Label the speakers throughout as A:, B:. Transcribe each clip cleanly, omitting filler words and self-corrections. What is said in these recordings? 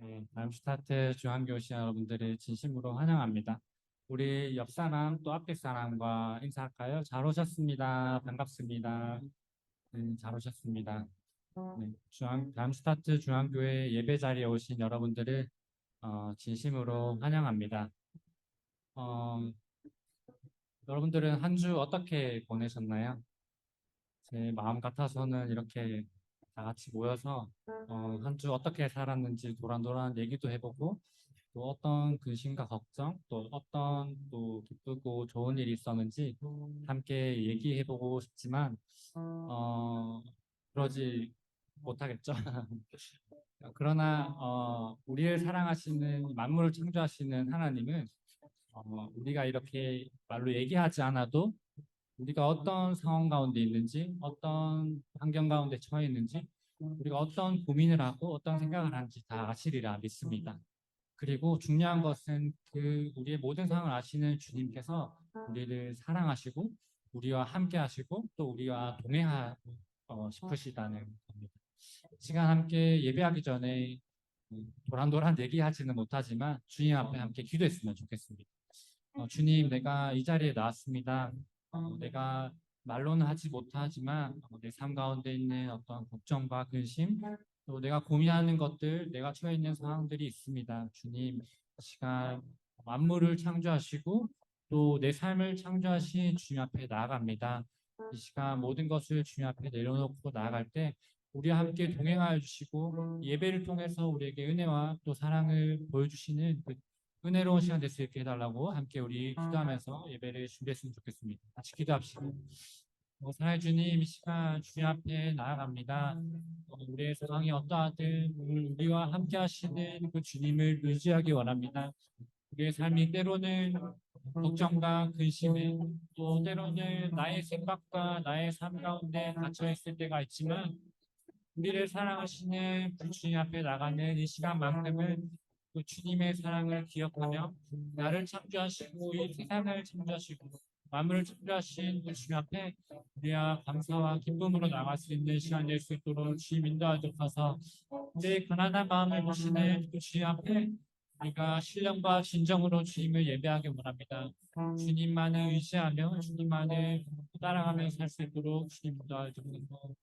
A: 네, 다음슈타트 중앙교시 여러분들을 진심으로 환영합니다. 우리 옆 사람 또 앞에 사람과 인사할까요? 잘 오셨습니다. 반갑습니다. 잘 오셨습니다. 네, 다음슈타트 중앙교회 예배 자리에 오신 여러분들을 진심으로 환영합니다. 어, 여러분들은 한 주 어떻게 보내셨나요? 제 마음 같아서는 이렇게 다 같이 모여서 한 주 어떻게 살았는지 도란도란 얘기도 해보고 또 어떤 근심과 걱정, 또 어떤 또 기쁘고 좋은 일이 있었는지 함께 얘기해보고 싶지만 그러지 못하겠죠. 그러나 우리를 사랑하시는 만물을 창조하시는 하나님은 우리가 이렇게 말로 얘기하지 않아도 우리가 어떤 상황 가운데 있는지, 어떤 환경 가운데 처해 있는지, 우리가 어떤 고민을 하고 어떤 생각을 하는지 다 아시리라 믿습니다. 그리고 중요한 것은 그 우리의 모든 상황을 아시는 주님께서 우리를 사랑하시고 우리와 함께 하시고 또 우리와 동행하고 싶으시다는 겁니다. 시간 함께 예배하기 전에 도란도란 얘기하지는 못하지만 주님 앞에 함께 기도했으면 좋겠습니다. 주님, 내가 이 자리에 나왔습니다. 내가 말로는 하지 못하지만 내 삶 가운데 있는 어떤 걱정과 근심, 또 내가 고민하는 것들, 내가 처해 있는 상황들이 있습니다. 주님, 이 시간 만물을 창조하시고 또 내 삶을 창조하신 주님 앞에 나아갑니다. 이 시간 모든 것을 주님 앞에 내려놓고 나아갈 때 우리와 함께 동행하여 주시고 예배를 통해서 우리에게 은혜와 또 사랑을 보여주시는 그 은혜로운 시간 될 수 있게 해달라고 함께 우리 기도하면서 예배를 준비했으면 좋겠습니다. 같이 기도합시다. 사랑해 주님, 이 시간 주님 앞에 나아갑니다. 우리의 상황이 어떠하든 우리와 함께 하시는 그 주님을 의지하기 원합니다. 우리의 삶이 때로는 걱정과 근심에 또 때로는 나의 생각과 나의 삶 가운데 갇혀 있을 때가 있지만 우리를 사랑하시는 그 주님 앞에 나가는 이 시간만큼은 그 주님의 사랑을 기억하며 나를 창조하시고 이 세상을 창조하시고 만물을 창조하신 그 주님 앞에 우리와 감사와 기쁨으로 나갈 수 있는 시간 될 수 있도록 주님 인도하여 주셔서 내 가난한 마음을 보시는 그 주님 앞에 우리가 신령과 진정으로 주님을 예배하기 원합니다. 주님만을 의지하며 주님만을 따라가며 살 수 있도록 주님 인도하여 주옵소서.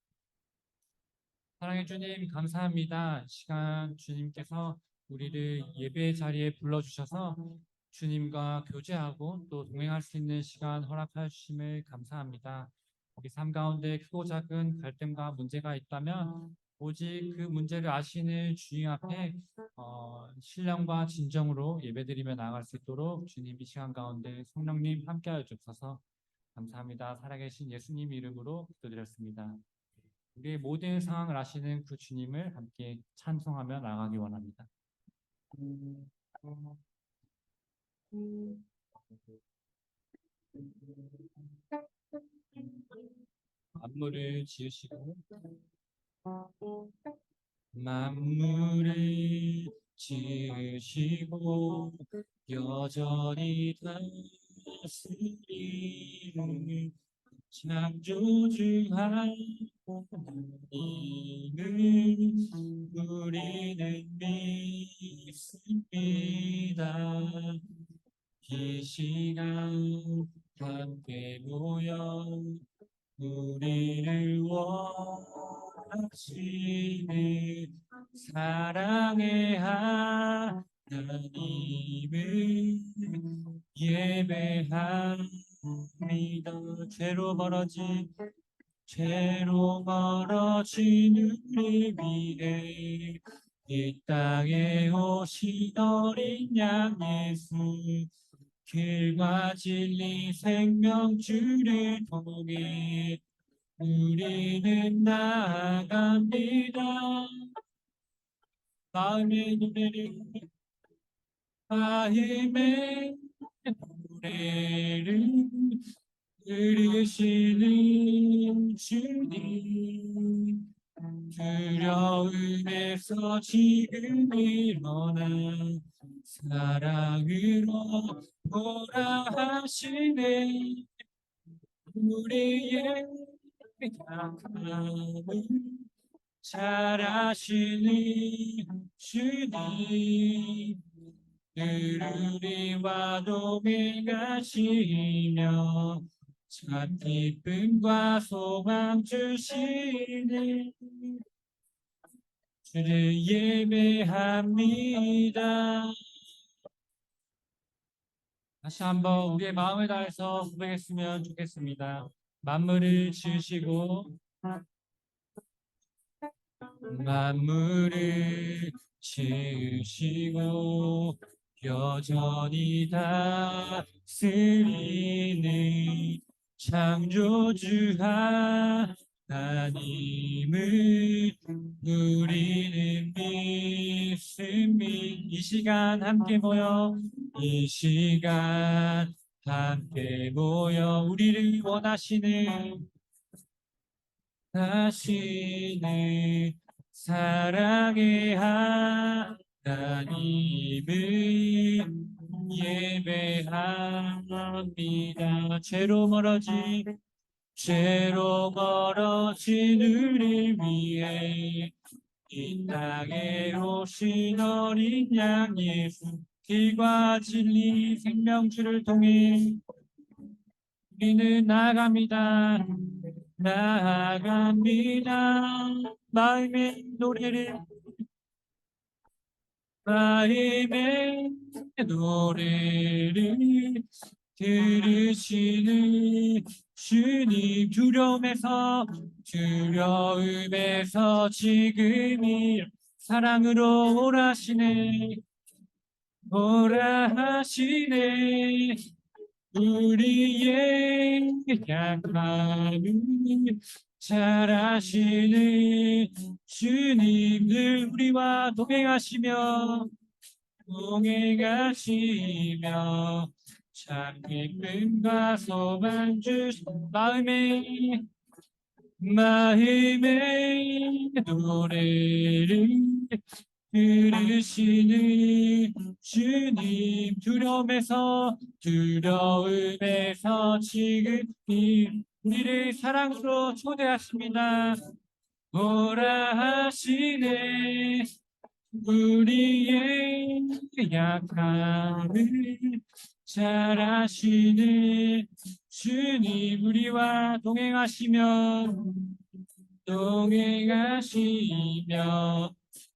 A: 사랑해 주님, 감사합니다. 이 시간 주님께서 우리를 예배 자리에 불러주셔서 주님과 교제하고 또 동행할 수 있는 시간 허락하여 주심을 감사합니다. 우리 삶 가운데 크고 작은 갈등과 문제가 있다면 오직 그 문제를 아시는 주님 앞에 신령과 진정으로 예배드리며 나아갈 수 있도록 주님 이 시간 가운데 성령님 함께하여 주옵소서. 감사합니다. 살아계신 예수님 이름으로 기도드렸습니다. 우리의 모든 상황을 아시는 그 주님을 함께 찬송하며 나가기 원합니다. 만물을 지으시고 만물을 지으시고 여전히 다스리는 창조주하나님을 우리는 믿습니다. 이 시간 함께 모여 우리를 원하시는 사랑의 하나님을 예배합니다. 죄로 멀어진 우리 위해 이 땅에 오신 어린 양 예수 길과 진리 생명주를 통해 우리는 나아갑니다. 마음의 노래를 마음의 노래를 들으시는 주님 두려움에서 지금 일어나 사랑으로 보라 하시네 우리의 약함을 잘하시는 주님, 늘 우리와 동행하시며 참 기쁨과 소망 주시는 주를 예배합니다. 다시 한번 우리의 마음을 다해서 고백했으면 좋겠습니다. 만물을 지으시고 만물을 지으시고 여전히 다스리는 창조주 하나님을 우리는 믿습니다. 이 시간 함께 모여 우리를 원하시는 사랑의 하나님을 예배합니다. 죄로 멀어진 우리를 위해 이 땅에 오신 어린 양 예수, 길과 진리 생명주를 통해 우리는 나아갑니다. 마음의 노래를 들으시는 주님, 두려움에서 지금이 사랑으로 오라 하시네. 우리의 약함을 잘하시는 주님을 우리와 동행하시며 참 기쁨과 소망 주시 마음의 노래를 들으시는 주님, 두려움에서 지금 우리를 사랑으로 초대하십니다. 오라 하시네. 우리의 약함을 잘하시는 주님, 우리와 동행하시며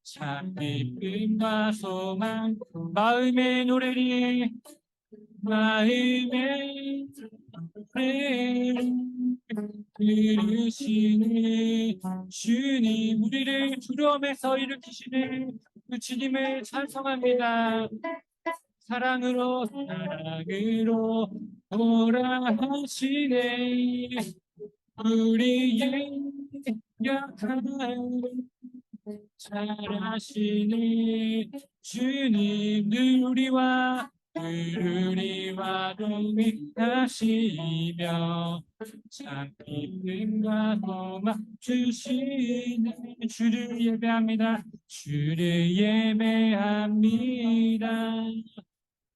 A: 참 기쁨과 소망 마음의 노래를 들으시는 주님, 우리를 두려움에서 일으키시는 그 주님을 찬송합니다. 사랑으로 오라 하시네. 우리의 약함을 잘하시는 주님, 늘 우리와 동행하시며 참 기쁨과 소망 주시는 주를 예배합니다.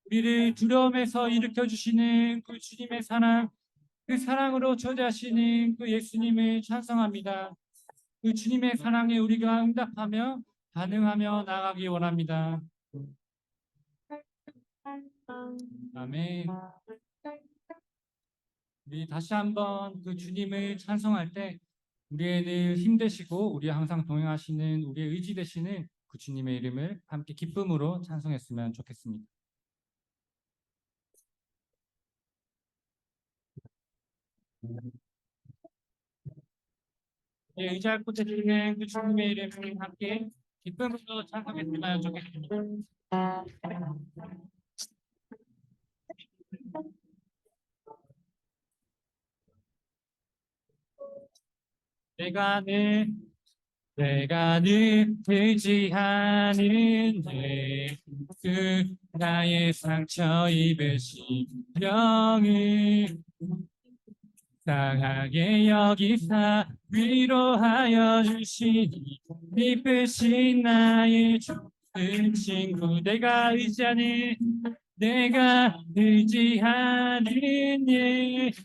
A: 우리를 두려움에서 일으켜 주시는 그 주님의 사랑, 그 사랑으로 초대하시는 그 예수님을 찬송합니다. 그 주님의 사랑에 우리가 응답하며 반응하며 나아가기 원합니다. 아멘. 우리 다시 한번 그 주님을 찬송할 때 우리의 힘 되시고 우리 항상 동행하시는 우리의 의지 되시는 그 주님의 이름을 함께 기쁨으로 찬송했으면 좋겠습니다. 의지할 곳에 주시는 그 주님의 이름을 함께 기쁨으로 찬송했으면 좋겠습니다. 내가 늘 의지하는데 그 나의 상처 입으신 병을 상하게 여기사 위로하여 주시니 기쁘신 나의 좋은 친구, 내가 의지하는 예수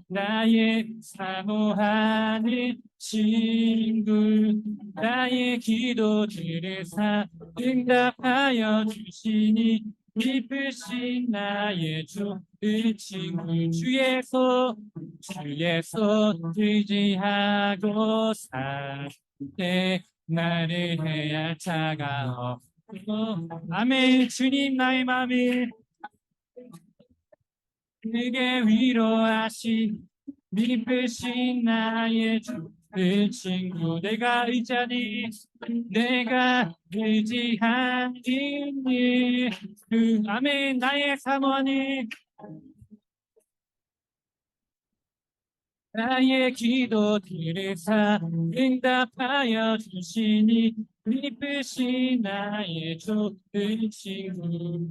A: 나의 사모하는 친구 나의 기도들을 응답하여 주시니 기쁘신 나의 좋은 친구 주의 손 의지하고 살 때 나를 해할 자가 아멘. 주님 나의 맘을 크게 위로하신 미쁘신 나의 주 친구 내가 의지하는 예수 아멘. 나의 사모하는 나의 기도들을 응답하여 주시니 미쁘신 나의 좋은 친구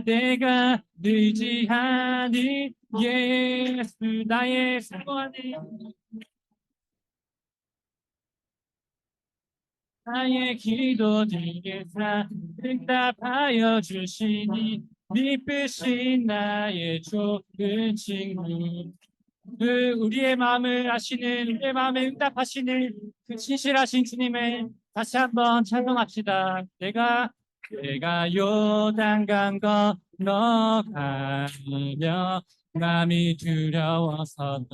A: 내가 의지하는 예수 나의 사모하는 나의 기도들을 응답하여 주시니 미쁘신 나의 좋은 친구 우리의 마음을 아시는 우리의 마음에 응답하시는 그 진실하신 주님을 다시 한번 찬송합시다. 내가 요단강 건너가며 마음이 두려워서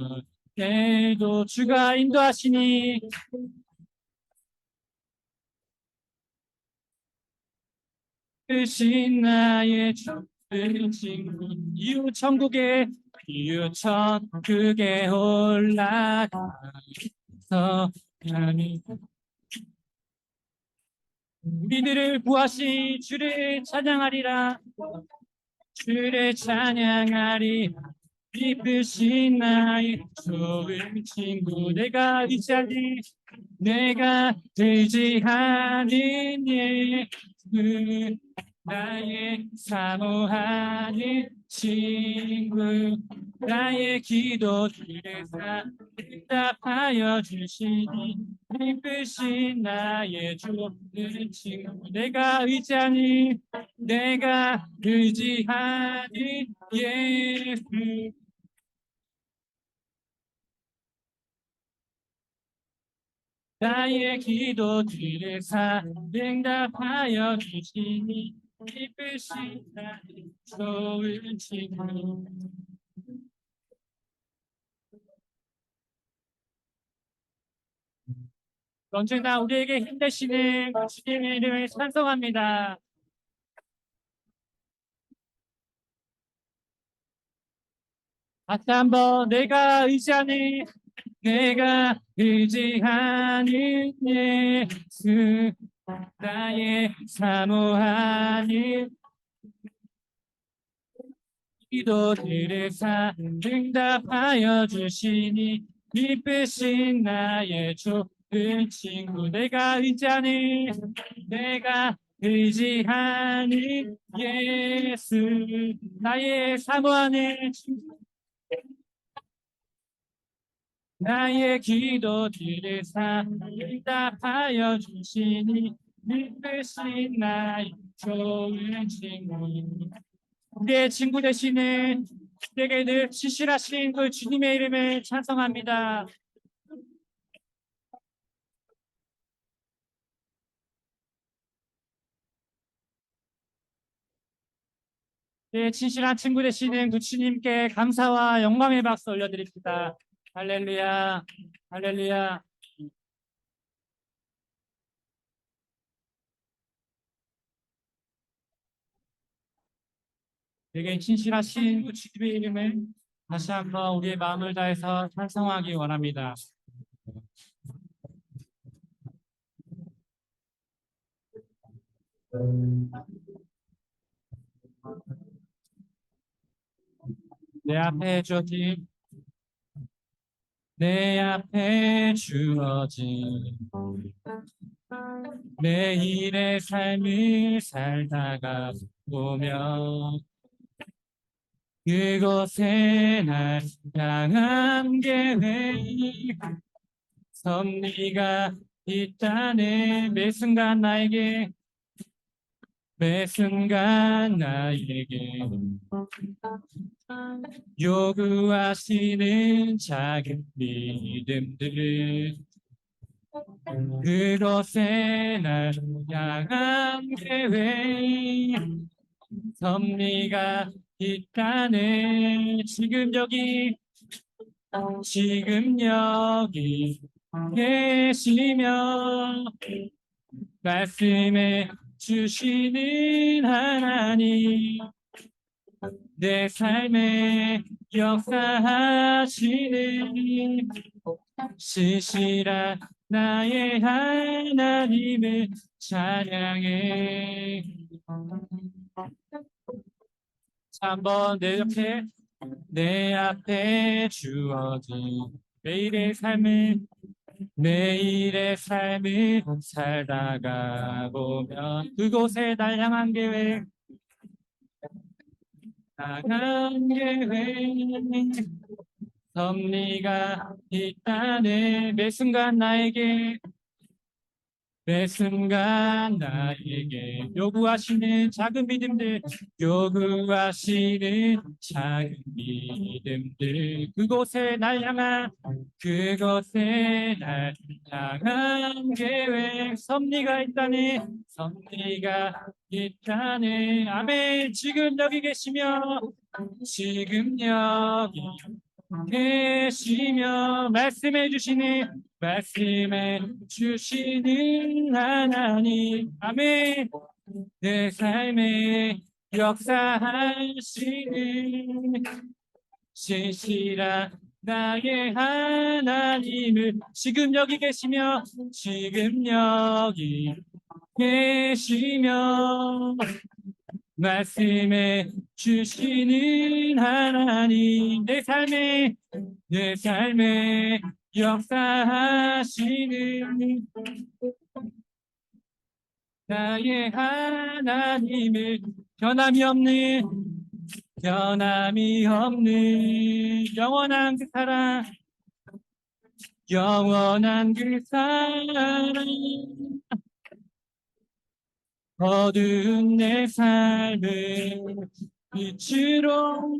A: 때도 주가 인도하시니 크신 나의 좋은 친구 이웃 천국에 올라가서 하나님 우리들을 구하시 주를 찬양하리 기쁘신 나의 좋은 친구 내가 의지하는 예수 나의 사모하는 친구 나의 기도들을 응답하여 주시니 기쁘신 나의 좋은 친구 내가 의지하는 예수 나의 기도들을 응답하여 주시니 기쁘신 나의 좋은 친구 언제나 우리에게 힘 되시는 주님의 이름을 찬송합니다. 다시 한번 내가 의지하는 예수 나의 사모하는 기도들을 응답하여 주시니 기쁘신 나의 좋은 친구 내가 의지하는 예수 나의 사모하는 나의 기도들을 응답하여 주시니 기쁘신 나의 좋은 친구 우리의 친구 되시는 우리에게 늘 신실하신 그 주님의 이름을 찬송합니다. 네, 진실한 친구 되시는 그 주님께 감사와 영광의 박수 올려드립니다. 할렐루야, 할렐루야. 되게 진실하신 그 주님의 이름을 다시 한번 우리의 마음을 다해서 찬송하기 원합니다. 내 앞에 주어진 내 앞에 주어진 매일의 삶을 살다가 보면 그곳에 날 향한 계획 섭리가 있다네 매 순간 나에게 매 순간 나에게 요구하시는 작은 믿음들, 그것에 날 향한 계획, 섭리가 있다네. 지금 여기 계시며 말씀해 주시는 하나님, 내 삶에 역사하시는 신실한 나의 하나님을 찬양해. 한번 내 앞에 주어진 매일의 삶을 살다가 보면 그곳에 날 향한 계획, 섭리가 있다네. 매 순간 나에게 요구하시는 작은 믿음들, 그곳에 날 향한 계획, 섭리가 있다네. 아멘. 지금 여기 계시며 말씀해 주시는 하나님, 아멘. 내 삶에 역사하시는 신실한 나의 하나님을 지금 여기 계시며 말씀해 주시는 하나님, 내 삶에 역사하시는 나의 하나님을 변함이 없는 영원한 그 사랑, 어두운 내 삶을 빛으로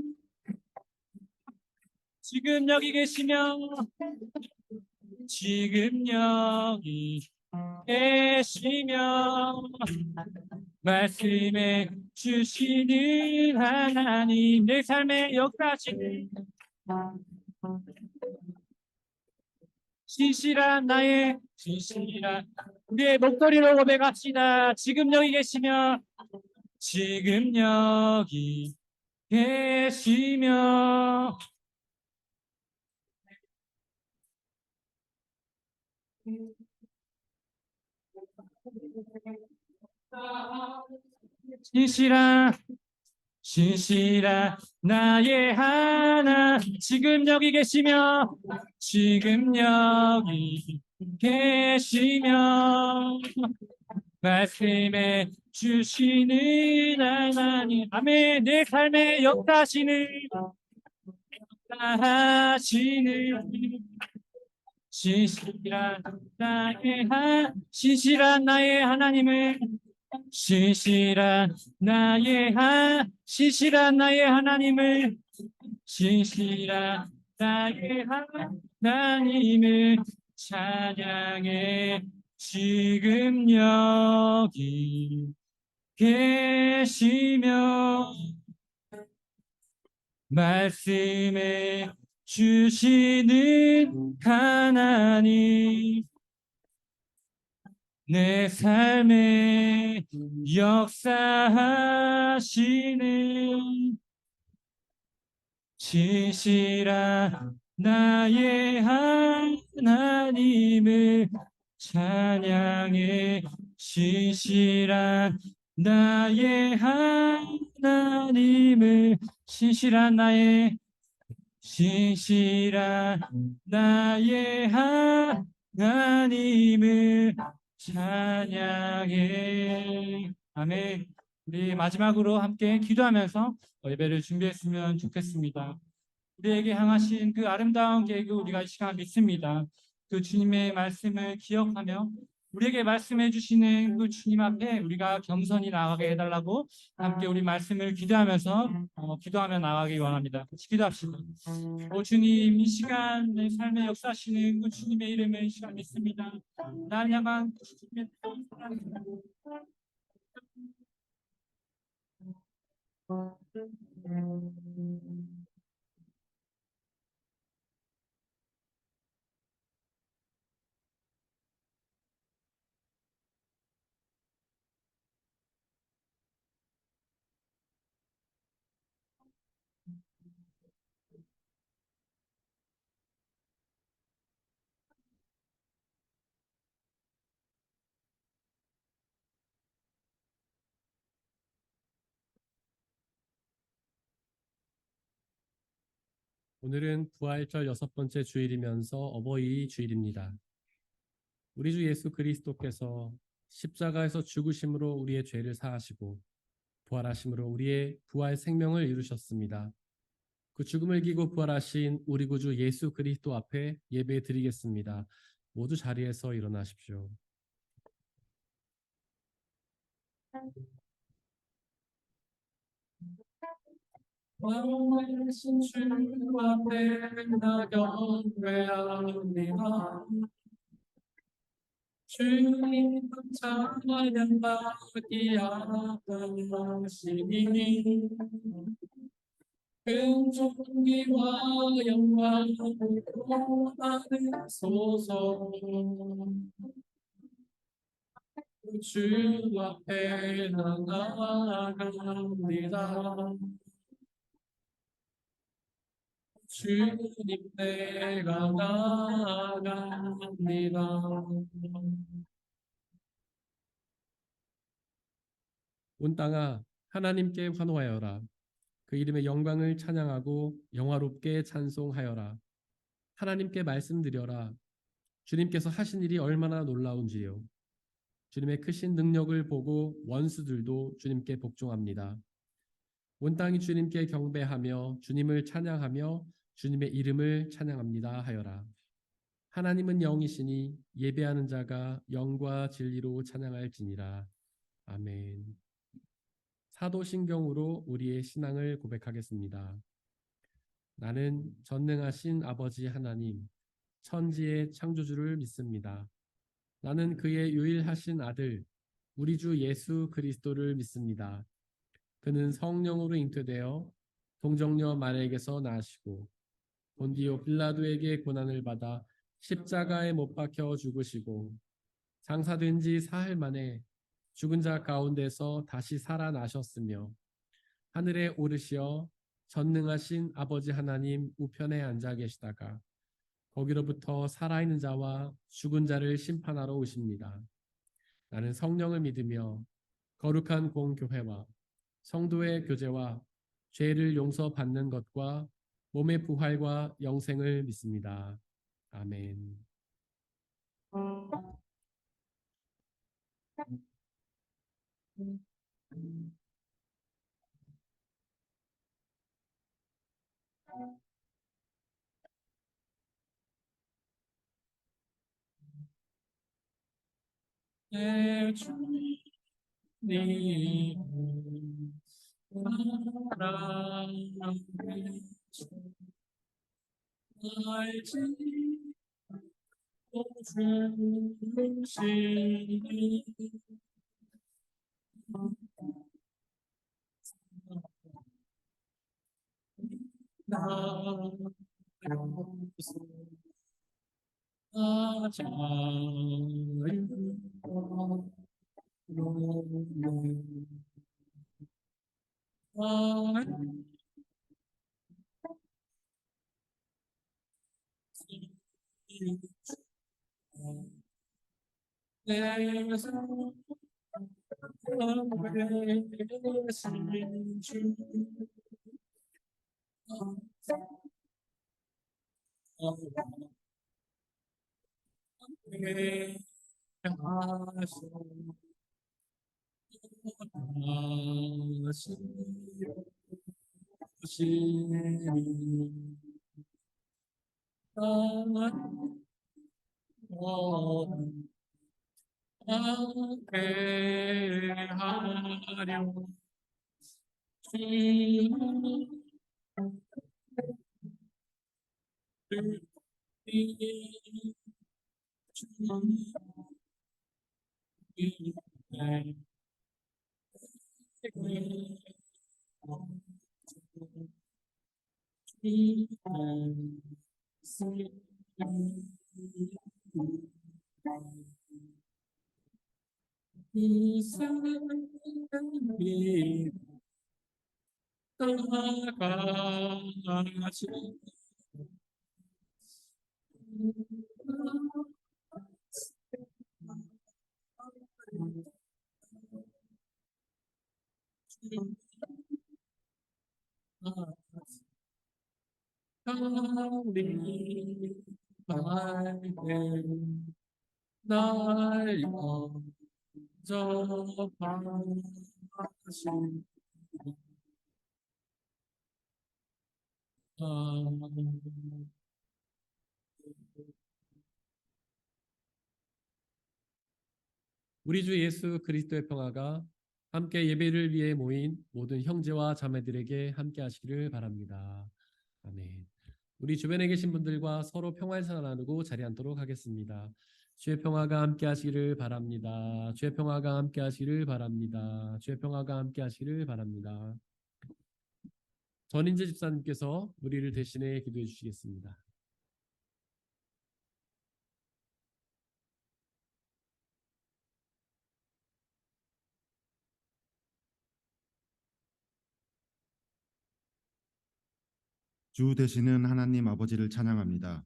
A: 지금 여기 계시며 말씀해 주시는 하나님, 내 삶에 역사하시는 신실한 우리의 목소리로 고백합시다. 지금 여기 계시며 신실한 나의 하나, 지금 여기 계시며 말씀해 주시는 하나님, 아멘. 내 삶에 역사하시는 신실한 나의 하나님을 신실한 나의 하나님을 신실한 나의 하나님을 찬양해. 지금 여기 계시며 말씀해 주시는 하나님, 내 삶에 역사하시는 신실한 나의 하나님을 찬양해. 신실한 나의 하나님을 신실한 나의 하나님을 찬양해. 아멘. 우리 마지막으로 함께 기도하면서 예배를 준비했으면 좋겠습니다. 우리에게 향하신 그 아름다운 계획을 우리가 이 시간 믿습니다. 그 주님의 말씀을 기억하며 우리에게 말씀해 주시는 그 주님 앞에 우리가 겸손히 나아가게 해달라고 함께 우리 말씀을 기도하면서 기도하며 나가기 원합니다. 같이 기도합시다. 오 주님, 이 시간 내 삶의 역사하시는 그 주님의 이름을 이 시간 믿습니다. 날 향한 그 주님의 사랑.
B: 오늘은 부활절 6번째 주일이면서 어버이 주일입니다. 우리 주 예수 그리스도께서 십자가에서 죽으심으로 우리의 죄를 사하시고 부활하심으로 우리의 부활 생명을 이루셨습니다. 그 죽음을 이기고 부활하신 우리 구주 예수 그리스도 앞에 예배 드리겠습니다. 모두 자리에서 일어나십시오.
A: 왕이신 주 앞에 나 경배합니다. 주님 찬양 받기 하시니 은총이와 영광을 받으소서. 주 앞에 나아갑니다. 주님 내가 나아갑니다.
B: 온 땅아 하나님께 환호하여라. 그 이름의 영광을 찬양하고 영화롭게 찬송하여라. 하나님께 말씀드려라. 주님께서 하신 일이 얼마나 놀라운지요. 주님의 크신 능력을 보고 원수들도 주님께 복종합니다. 온 땅이 주님께 경배하며 주님을 찬양하며 주님의 이름을 찬양합니다 하여라. 하나님은 영이시니 예배하는 자가 영과 진리로 찬양할지니라. 아멘. 사도신경으로 우리의 신앙을 고백하겠습니다. 나는 전능하신 아버지 하나님, 천지의 창조주를 믿습니다. 나는 그의 유일하신 아들, 우리 주 예수 그리스도를 믿습니다. 그는 성령으로 잉태되어 동정녀 마리아에게서 나시고 본디오 빌라도에게 고난을 받아 십자가에 못 박혀 죽으시고 장사된 지 사흘 만에 죽은 자 가운데서 다시 살아나셨으며 하늘에 오르시어 전능하신 아버지 하나님 우편에 앉아 계시다가 거기로부터 살아있는 자와 죽은 자를 심판하러 오십니다. 나는 성령을 믿으며 거룩한 공교회와 성도의 교제와 죄를 용서받는 것과 몸의 부활과 영생을 믿습니다. 아멘.
A: 내 주님 사랑해 알지 주시니 나
B: 함께하려 이 사랑이 떠나가지 하리 말게 날 영접하신 우리 주 예수 그리스도의 평화가 함께 예배를 위해 모인 모든 형제와 자매들에게 함께 하시기를 바랍니다. 아멘. 우리 주변에 계신 분들과 서로 평화의 인사 나누고 자리 앉도록 하겠습니다. 주의 평화가 함께 하시기를 바랍니다. 주의 평화가 함께 하시기를 바랍니다. 주의 평화가 함께 하시기를 바랍니다. 전인재 집사님께서 우리를 대신해 기도해 주시겠습니다.
C: 주 되시는 하나님 아버지를 찬양합니다.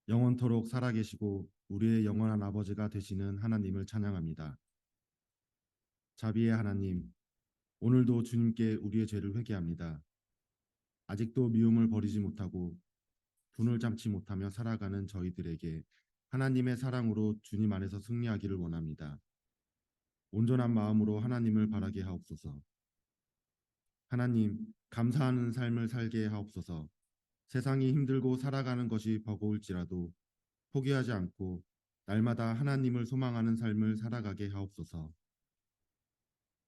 C: 영원토록 살아계시고 우리의 영원한 아버지가 되시는 하나님을 찬양합니다. 자비의 하나님, 오늘도 주님께 우리의 죄를 회개합니다. 아직도 미움을 버리지 못하고 분을 참지 못하며 살아가는 저희들에게 하나님의 사랑으로 주님 안에서 승리하기를 원합니다. 온전한 마음으로 하나님을 바라게 하옵소서. 하나님, 감사하는 삶을 살게 하옵소서. 세상이 힘들고 살아가는 것이 버거울지라도 포기하지 않고 날마다 하나님을 소망하는 삶을 살아가게 하옵소서.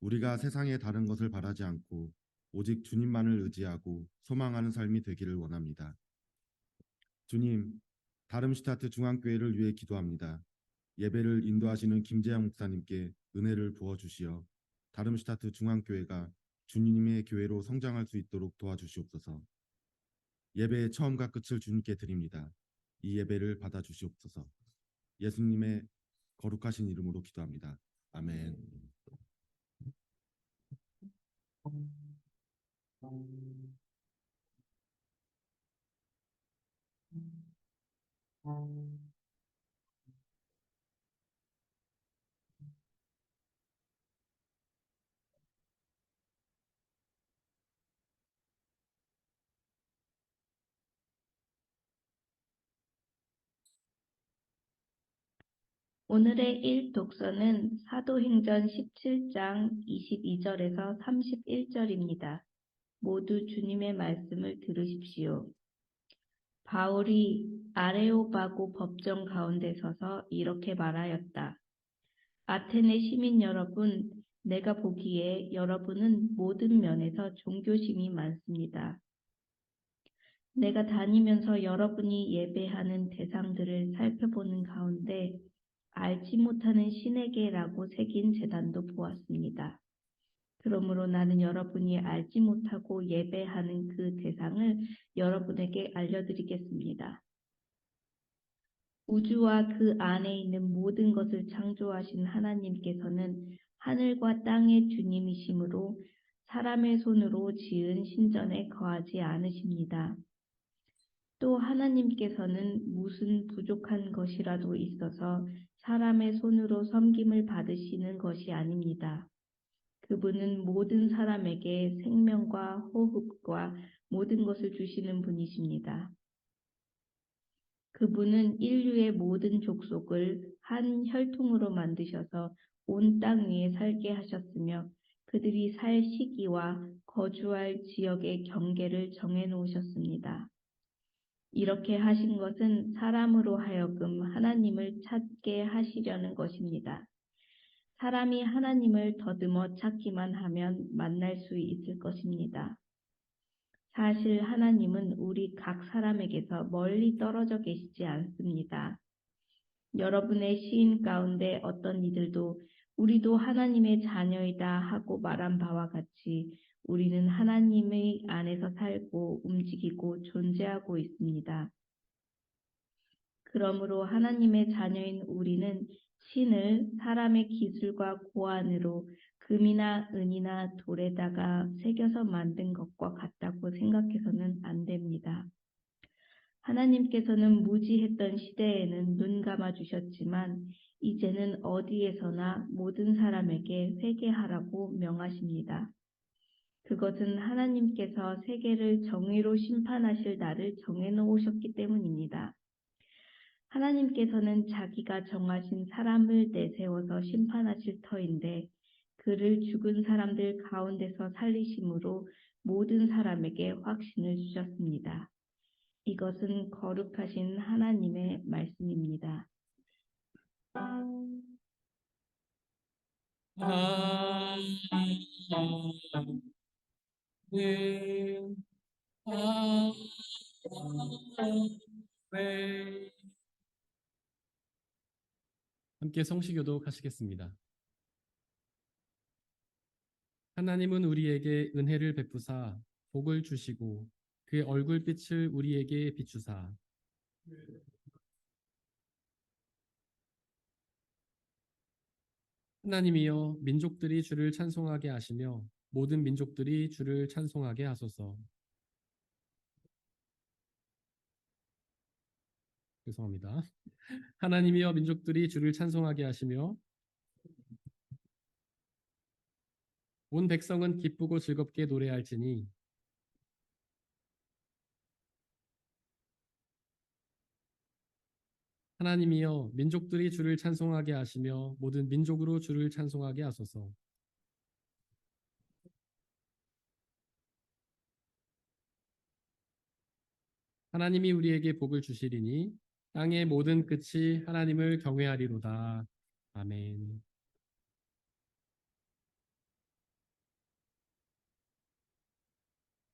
C: 우리가 세상의 다른 것을 바라지 않고 오직 주님만을 의지하고 소망하는 삶이 되기를 원합니다. 주님, 다름슈타트 중앙교회를 위해 기도합니다. 예배를 인도하시는 김재양 목사님께 은혜를 부어주시어 다름슈타트 중앙교회가 주님의 교회로 성장할 수 있도록 도와주시옵소서. 예배의 처음과 끝을 주님께 드립니다. 이 예배를 받아주시옵소서. 예수님의 거룩하신 이름으로 기도합니다. 아멘.
D: 오늘의 일독서는 사도행전 17장 22절에서 31절입니다. 모두 주님의 말씀을 들으십시오. 바울이 아레오바고 법정 가운데 서서 이렇게 말하였다. 아테네 시민 여러분, 내가 보기에 여러분은 모든 면에서 종교심이 많습니다. 내가 다니면서 여러분이 예배하는 대상들을 살펴보는 가운데 알지 못하는 신에게라고 새긴 제단도 보았습니다. 그러므로 나는 여러분이 알지 못하고 예배하는 그 대상을 여러분에게 알려드리겠습니다. 우주와 그 안에 있는 모든 것을 창조하신 하나님께서는 하늘과 땅의 주님이시므로 사람의 손으로 지은 신전에 거하지 않으십니다. 또 하나님께서는 무슨 부족한 것이라도 있어서 사람의 손으로 섬김을 받으시는 것이 아닙니다. 그분은 모든 사람에게 생명과 호흡과 모든 것을 주시는 분이십니다. 그분은 인류의 모든 족속을 한 혈통으로 만드셔서 온 땅 위에 살게 하셨으며 그들이 살 시기와 거주할 지역의 경계를 정해 놓으셨습니다. 이렇게 하신 것은 사람으로 하여금 하나님을 찾게 하시려는 것입니다. 사람이 하나님을 더듬어 찾기만 하면 만날 수 있을 것입니다. 사실 하나님은 우리 각 사람에게서 멀리 떨어져 계시지 않습니다. 여러분의 시인 가운데 어떤 이들도 우리도 하나님의 자녀이다 하고 말한 바와 같이 우리는 하나님의 안에서 살고 움직이고 존재하고 있습니다. 그러므로 하나님의 자녀인 우리는 신을 사람의 기술과 고안으로 금이나 은이나 돌에다가 새겨서 만든 것과 같다고 생각해서는 안 됩니다. 하나님께서는 무지했던 시대에는 눈 감아 주셨지만 이제는 어디에서나 모든 사람에게 회개하라고 명하십니다. 그것은 하나님께서 세계를 정의로 심판하실 날을 정해놓으셨기 때문입니다. 하나님께서는 자기가 정하신 사람을 내세워서 심판하실 터인데 그를 죽은 사람들 가운데서 살리심으로 모든 사람에게 확신을 주셨습니다. 이것은 거룩하신 하나님의 말씀입니다.
B: 함께 성시교독 하시겠습니다. 하나님은 우리에게 은혜를 베푸사 복을 주시고 그의 얼굴빛을 우리에게 비추사 하나님이여 민족들이 주를 찬송하게 하시며 모든 민족들이 주를 찬송하게 하소서. 죄송합니다. 하나님이여 민족들이 주를 찬송하게 하시며 온 백성은 기쁘고 즐겁게 노래할지니 하나님이여 민족들이 주를 찬송하게 하시며 모든 민족으로 주를 찬송하게 하소서. 하나님이 우리에게 복을 주시리니 땅의 모든 끝이 하나님을 경외하리로다. 아멘.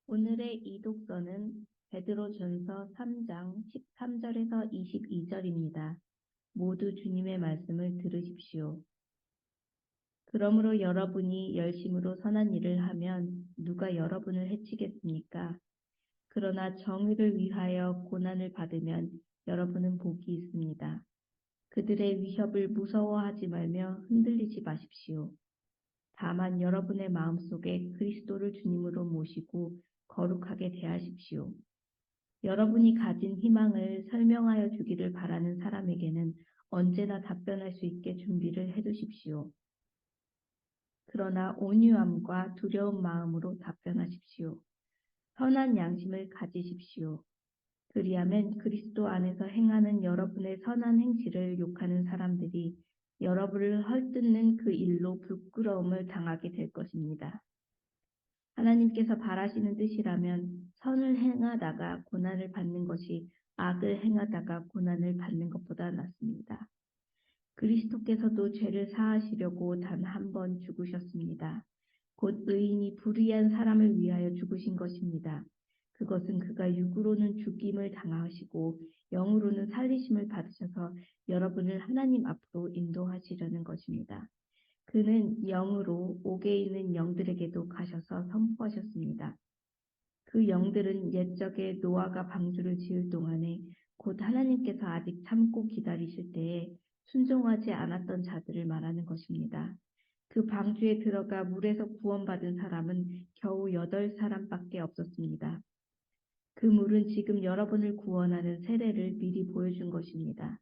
D: 오늘의 이독서는 베드로전서 3장 13절에서 22절입니다. 모두 주님의 말씀을 들으십시오. 그러므로 여러분이 열심으로 선한 일을 하면 누가 여러분을 해치겠습니까? 그러나 정의를 위하여 고난을 받으면 여러분은 복이 있습니다. 그들의 위협을 무서워하지 말며 흔들리지 마십시오. 다만 여러분의 마음속에 그리스도를 주님으로 모시고 거룩하게 대하십시오. 여러분이 가진 희망을 설명하여 주기를 바라는 사람에게는 언제나 답변할 수 있게 준비를 해두십시오. 그러나 온유함과 두려운 마음으로 답변하십시오. 선한 양심을 가지십시오. 그리하면 그리스도 안에서 행하는 여러분의 선한 행실을 욕하는 사람들이 여러분을 헐뜯는 그 일로 부끄러움을 당하게 될 것입니다. 하나님께서 바라시는 뜻이라면 선을 행하다가 고난을 받는 것이 악을 행하다가 고난을 받는 것보다 낫습니다. 그리스도께서도 죄를 사하시려고 단 한 번 죽으셨습니다. 곧 의인이 불의한 사람을 위하여 죽으신 것입니다. 그것은 그가 육으로는 죽임을 당하시고 영으로는 살리심을 받으셔서 여러분을 하나님 앞으로 인도하시려는 것입니다. 그는 영으로 옥에 있는 영들에게도 가셔서 선포하셨습니다. 그 영들은 옛적에 노아가 방주를 지을 동안에 곧 하나님께서 아직 참고 기다리실 때에 순종하지 않았던 자들을 말하는 것입니다. 그 방주에 들어가 물에서 구원받은 사람은 겨우 8사람밖에 없었습니다. 그 물은 지금 여러분을 구원하는 세례를 미리 보여준 것입니다.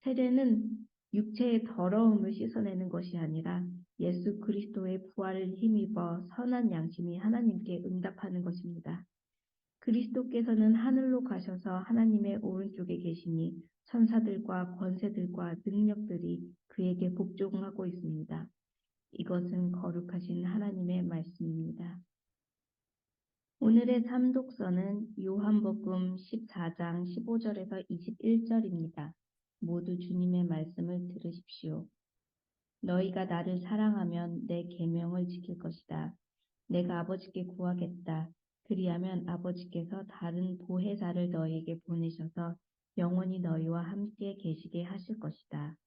D: 세례는 육체의 더러움을 씻어내는 것이 아니라 예수 그리스도의 부활을 힘입어 선한 양심이 하나님께 응답하는 것입니다. 그리스도께서는 하늘로 가셔서 하나님의 오른쪽에 계시니 천사들과 권세들과 능력들이 그에게 복종하고 있습니다. 이것은 거룩하신 하나님의 말씀입니다. 오늘의 삼독서는 요한복음 14장 15절에서 21절입니다. 모두 주님의 말씀을 들으십시오. 너희가 나를 사랑하면 내 계명을 지킬 것이다. 내가 아버지께 구하겠다. 그리하면 아버지께서 다른 보혜사를 너희에게 보내셔서 영원히 너희와 함께 계시게 하실 것이다.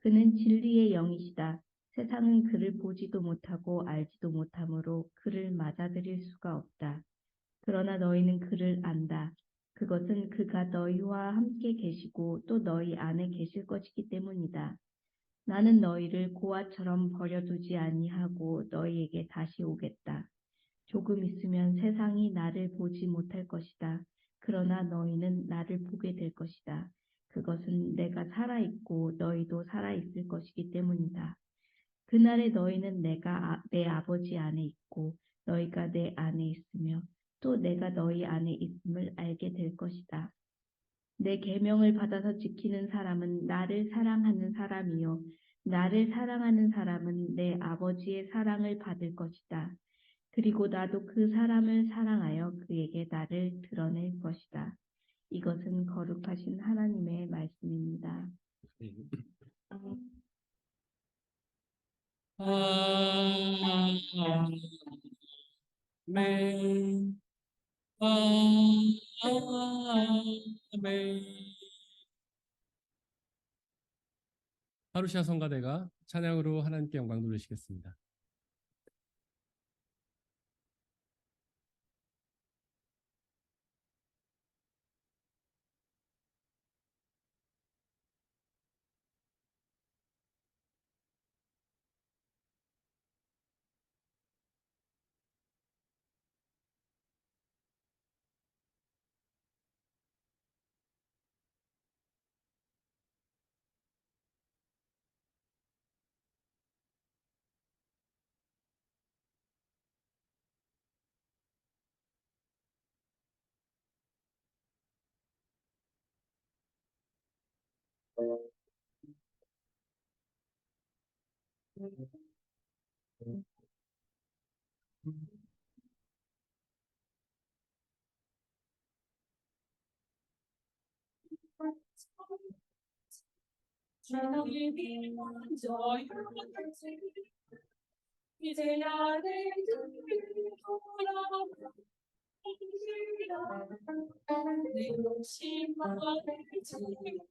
D: 그는 진리의 영이시다. 세상은 그를 보지도 못하고 알지도 못하므로 그를 맞아들일 수가 없다. 그러나 너희는 그를 안다. 그것은 그가 너희와 함께 계시고 또 너희 안에 계실 것이기 때문이다. 나는 너희를 고아처럼 버려두지 아니하고 너희에게 다시 오겠다. 조금 있으면 세상이 나를 보지 못할 것이다. 그러나 너희는 나를 보게 될 것이다. 그것은 내가 살아있고 너희도 살아있을 것이기 때문이다. 그날에 너희는 내가 내 아버지 안에 있고 너희가 내 안에 있으며 또 내가 너희 안에 있음을 알게 될 것이다. 내 계명을 받아서 지키는 사람은 나를 사랑하는 사람이요 나를 사랑하는 사람은 내 아버지의 사랑을 받을 것이다. 그리고 나도 그 사람을 사랑하여 그에게 나를 드러낼 것이다. 이것은 거룩하신 하나님의 말씀입니다.
B: 아멘. 아멘. 하루시아 성가대가 찬양으로 하나님께 영광 돌리시겠습니다.
E: 주님이 먼저 일어나시 이제야 내 눈이 돌아옵니다. 내 욕심만을 지키고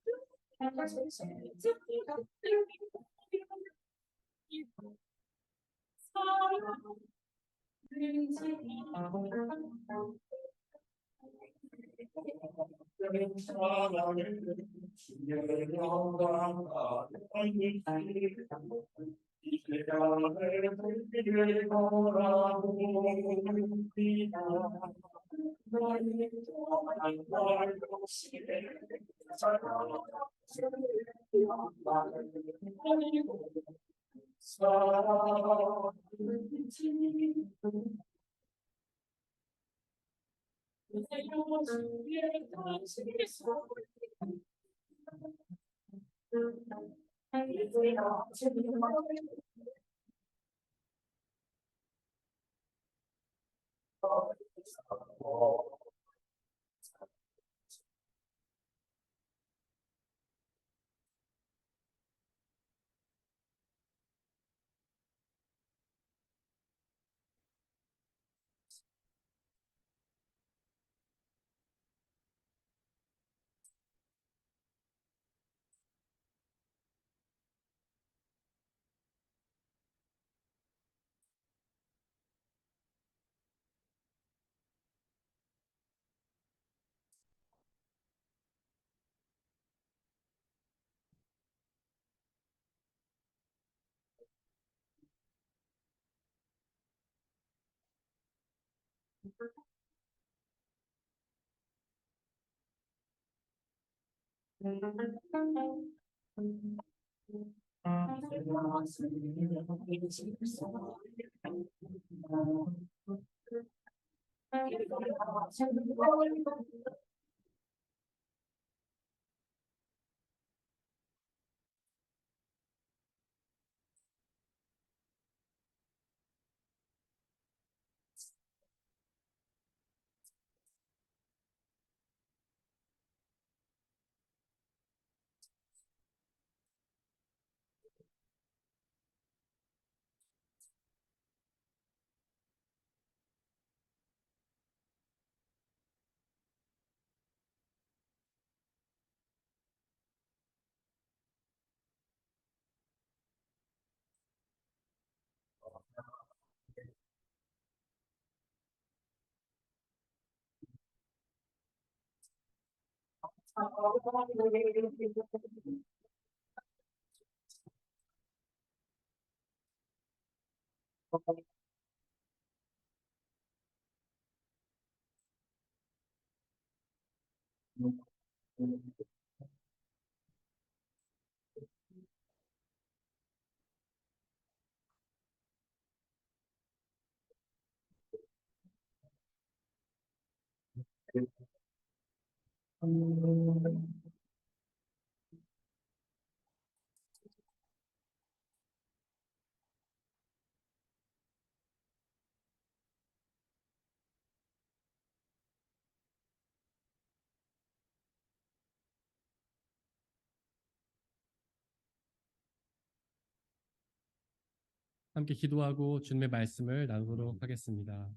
B: 함께 기도하고 주님의 말씀을 나누도록 하겠습니다.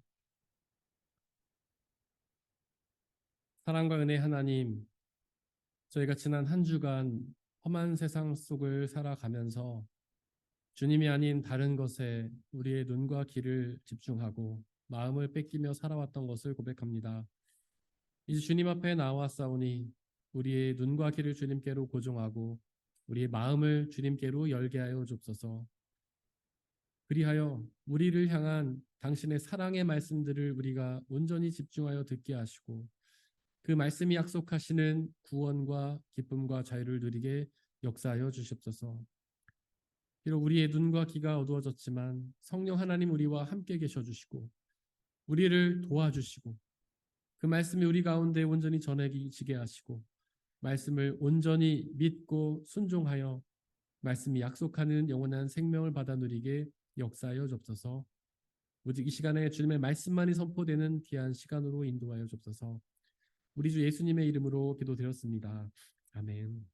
B: 사랑과 은혜 하나님, 저희가 지난 한 주간 험한 세상 속을 살아가면서 주님이 아닌 다른 것에 우리의 눈과 귀를 집중하고 마음을 뺏기며 살아왔던 것을 고백합니다. 이제 주님 앞에 나와싸우니 우리의 눈과 귀를 주님께로 고정하고 우리의 마음을 주님께로 열게 하여 주옵소서. 그리하여 우리를 향한 당신의 사랑의 말씀들을 우리가 온전히 집중하여 듣게 하시고 그 말씀이 약속하시는 구원과 기쁨과 자유를 누리게 역사하여 주시옵소서. 비록 우리의 눈과 귀가 어두워졌지만 성령 하나님 우리와 함께 계셔 주시고 우리를 도와주시고 그 말씀이 우리 가운데 온전히 전해지게 하시고 말씀을 온전히 믿고 순종하여 말씀이 약속하는 영원한 생명을 받아 누리게 역사하여 주옵소서. 오직 이 시간에 주님의 말씀만이 선포되는 귀한 시간으로 인도하여 주옵소서. 우리 주 예수님의 이름으로 기도드렸습니다. 아멘.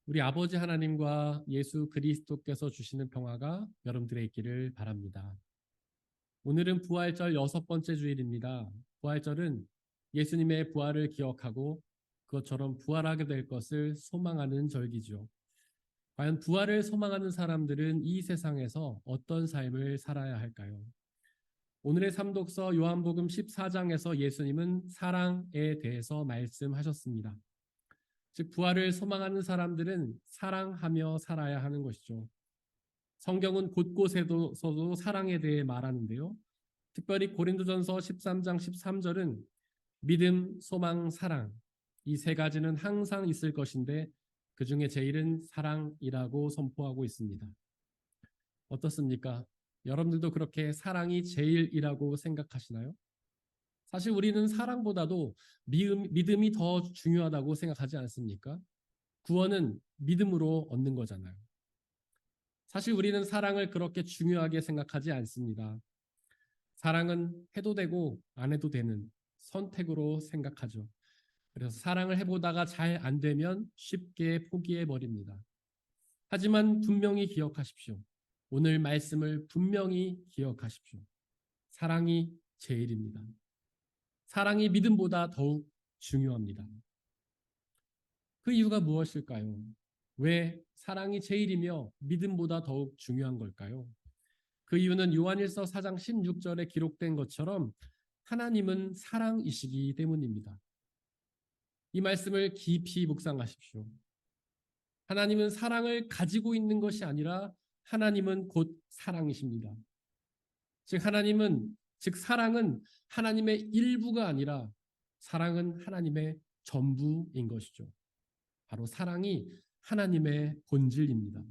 B: 우리 아버지 하나님과 예수 그리스도께서 주시는 평화가 여러분들의 있기를 바랍니다. 오늘은 부활절 6번째 주일입니다. 부활절은 예수님의 부활을 기억하고 그것처럼 부활하게 될 것을 소망하는 절기죠. 과연 부활을 소망하는 사람들은 이 세상에서 어떤 삶을 살아야 할까요? 오늘의 삼독서 요한복음 14장에서 예수님은 사랑에 대해서 말씀하셨습니다. 즉 부활을 소망하는 사람들은 사랑하며 살아야 하는 것이죠. 성경은 곳곳에서도 사랑에 대해 말하는데요. 특별히 고린도전서 13장 13절은 믿음, 소망, 사랑 이 세 가지는 항상 있을 것인데 그 중에 제일은 사랑이라고 선포하고 있습니다. 어떻습니까? 여러분들도 그렇게 사랑이 제일이라고 생각하시나요? 사실 우리는 사랑보다도 믿음이 더 중요하다고 생각하지 않습니까? 구원은 믿음으로 얻는 거잖아요. 사실 우리는 사랑을 그렇게 중요하게 생각하지 않습니다. 사랑은 해도 되고 안 해도 되는 선택으로 생각하죠. 그래서 사랑을 해보다가 잘 안 되면 쉽게 포기해 버립니다. 하지만 분명히 기억하십시오. 오늘 말씀을 분명히 기억하십시오. 사랑이 제일입니다. 사랑이 믿음보다 더욱 중요합니다. 그 이유가 무엇일까요? 왜 사랑이 제일이며 믿음보다 더욱 중요한 걸까요? 그 이유는 요한일서 4장 16절에 기록된 것처럼 하나님은 사랑이시기 때문입니다. 이 말씀을 깊이 묵상하십시오. 하나님은 사랑을 가지고 있는 것이 아니라 하나님은 곧 사랑이십니다. 즉 사랑은 하나님의 일부가 아니라 사랑은 하나님의 전부인 것이죠. 바로 사랑이 하나님의 본질입니다.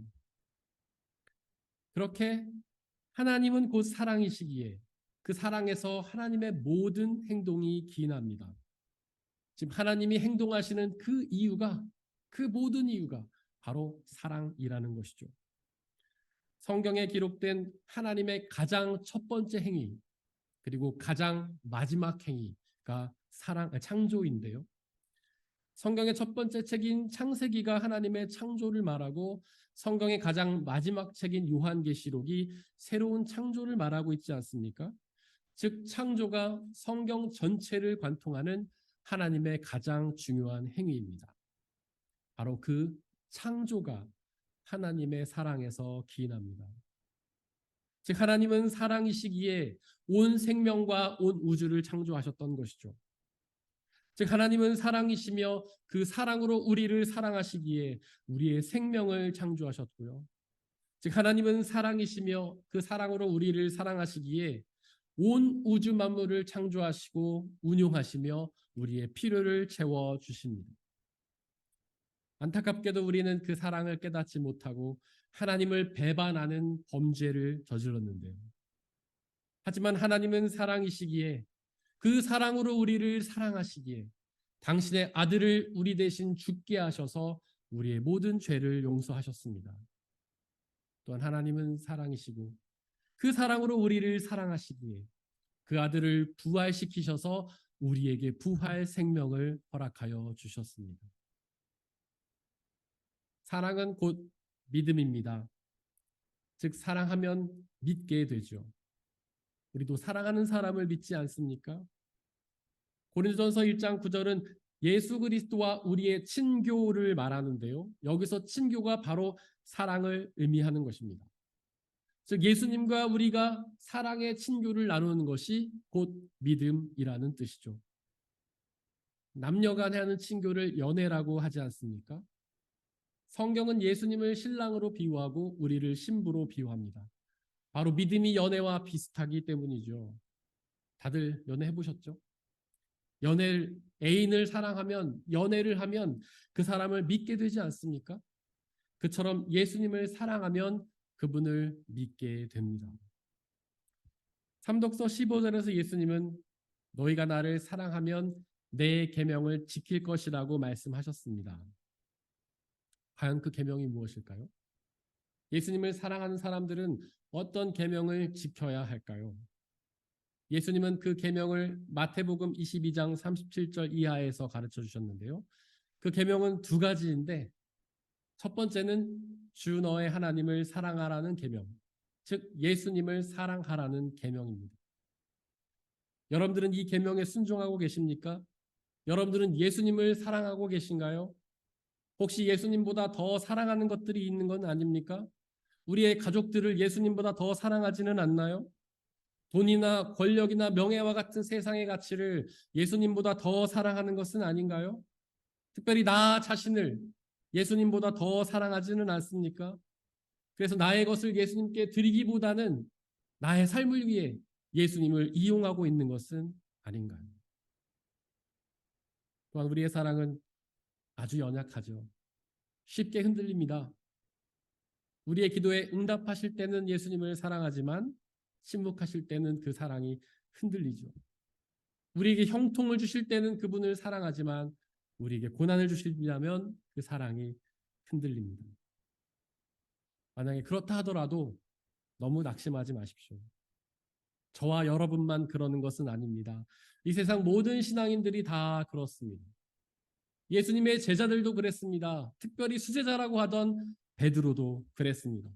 B: 그렇게 하나님은 곧 사랑이시기에 그 사랑에서 하나님의 모든 행동이 기인합니다. 지금 하나님이 행동하시는 그 모든 이유가 바로 사랑이라는 것이죠. 성경에 기록된 하나님의 가장 첫 번째 행위 그리고 가장 마지막 행위가 창조인데요. 성경의 첫 번째 책인 창세기가 하나님의 창조를 말하고 성경의 가장 마지막 책인 요한계시록이 새로운 창조를 말하고 있지 않습니까? 즉 창조가 성경 전체를 관통하는 하나님의 가장 중요한 행위입니다. 바로 그 창조가 하나님의 사랑에서 기인합니다. 즉 하나님은 사랑이시기에 온 생명과 온 우주를 창조하셨던 것이죠. 즉 하나님은 사랑이시며 그 사랑으로 우리를 사랑하시기에 우리의 생명을 창조하셨고요. 즉 하나님은 사랑이시며 그 사랑으로 우리를 사랑하시기에 온 우주 만물을 창조하시고 운용하시며 우리의 필요를 채워 주십니다. 안타깝게도 우리는 그 사랑을 깨닫지 못하고 하나님을 배반하는 범죄를 저질렀는데요. 하지만 하나님은 사랑이시기에 그 사랑으로 우리를 사랑하시기에 당신의 아들을 우리 대신 죽게 하셔서 우리의 모든 죄를 용서하셨습니다. 또한 하나님은 사랑이시고 그 사랑으로 우리를 사랑하시기에 그 아들을 부활시키셔서 우리에게 부활 생명을 허락하여 주셨습니다. 사랑은 곧 믿음입니다. 즉 사랑하면 믿게 되죠. 우리도 사랑하는 사람을 믿지 않습니까? 고린도전서 1장 9절은 예수 그리스도와 우리의 친교를 말하는데요. 여기서 친교가 바로 사랑을 의미하는 것입니다. 즉 예수님과 우리가 사랑의 친교를 나누는 것이 곧 믿음이라는 뜻이죠. 남녀 간에 하는 친교를 연애라고 하지 않습니까? 성경은 예수님을 신랑으로 비유하고 우리를 신부로 비유합니다. 바로 믿음이 연애와 비슷하기 때문이죠. 다들 연애해 보셨죠? 애인을 사랑하면, 연애를 하면 그 사람을 믿게 되지 않습니까? 그처럼 예수님을 사랑하면 그분을 믿게 됩니다. 삼독서 15절에서 예수님은 너희가 나를 사랑하면 내 계명을 지킬 것이라고 말씀하셨습니다. 과연 그 계명이 무엇일까요? 예수님을 사랑하는 사람들은 어떤 계명을 지켜야 할까요? 예수님은 그 계명을 마태복음 22장 37절 이하에서 가르쳐 주셨는데요. 그 계명은 두 가지인데 첫 번째는 주 너의 하나님을 사랑하라는 계명, 즉 예수님을 사랑하라는 계명입니다. 여러분들은 이 계명에 순종하고 계십니까? 여러분들은 예수님을 사랑하고 계신가요? 혹시 예수님보다 더 사랑하는 것들이 있는 건 아닙니까? 우리의 가족들을 예수님보다 더 사랑하지는 않나요? 돈이나 권력이나 명예와 같은 세상의 가치를 예수님보다 더 사랑하는 것은 아닌가요? 특별히 나 자신을 예수님보다 더 사랑하지는 않습니까? 그래서 나의 것을 예수님께 드리기보다는 나의 삶을 위해 예수님을 이용하고 있는 것은 아닌가요? 또한 우리의 사랑은 아주 연약하죠. 쉽게 흔들립니다. 우리의 기도에 응답하실 때는 예수님을 사랑하지만 침묵하실 때는 그 사랑이 흔들리죠. 우리에게 형통을 주실 때는 그분을 사랑하지만 우리에게 고난을 주시려면 그 사랑이 흔들립니다. 만약에 그렇다 하더라도 너무 낙심하지 마십시오. 저와 여러분만 그러는 것은 아닙니다. 이 세상 모든 신앙인들이 다 그렇습니다. 예수님의 제자들도 그랬습니다. 특별히 수제자라고 하던 베드로도 그랬습니다.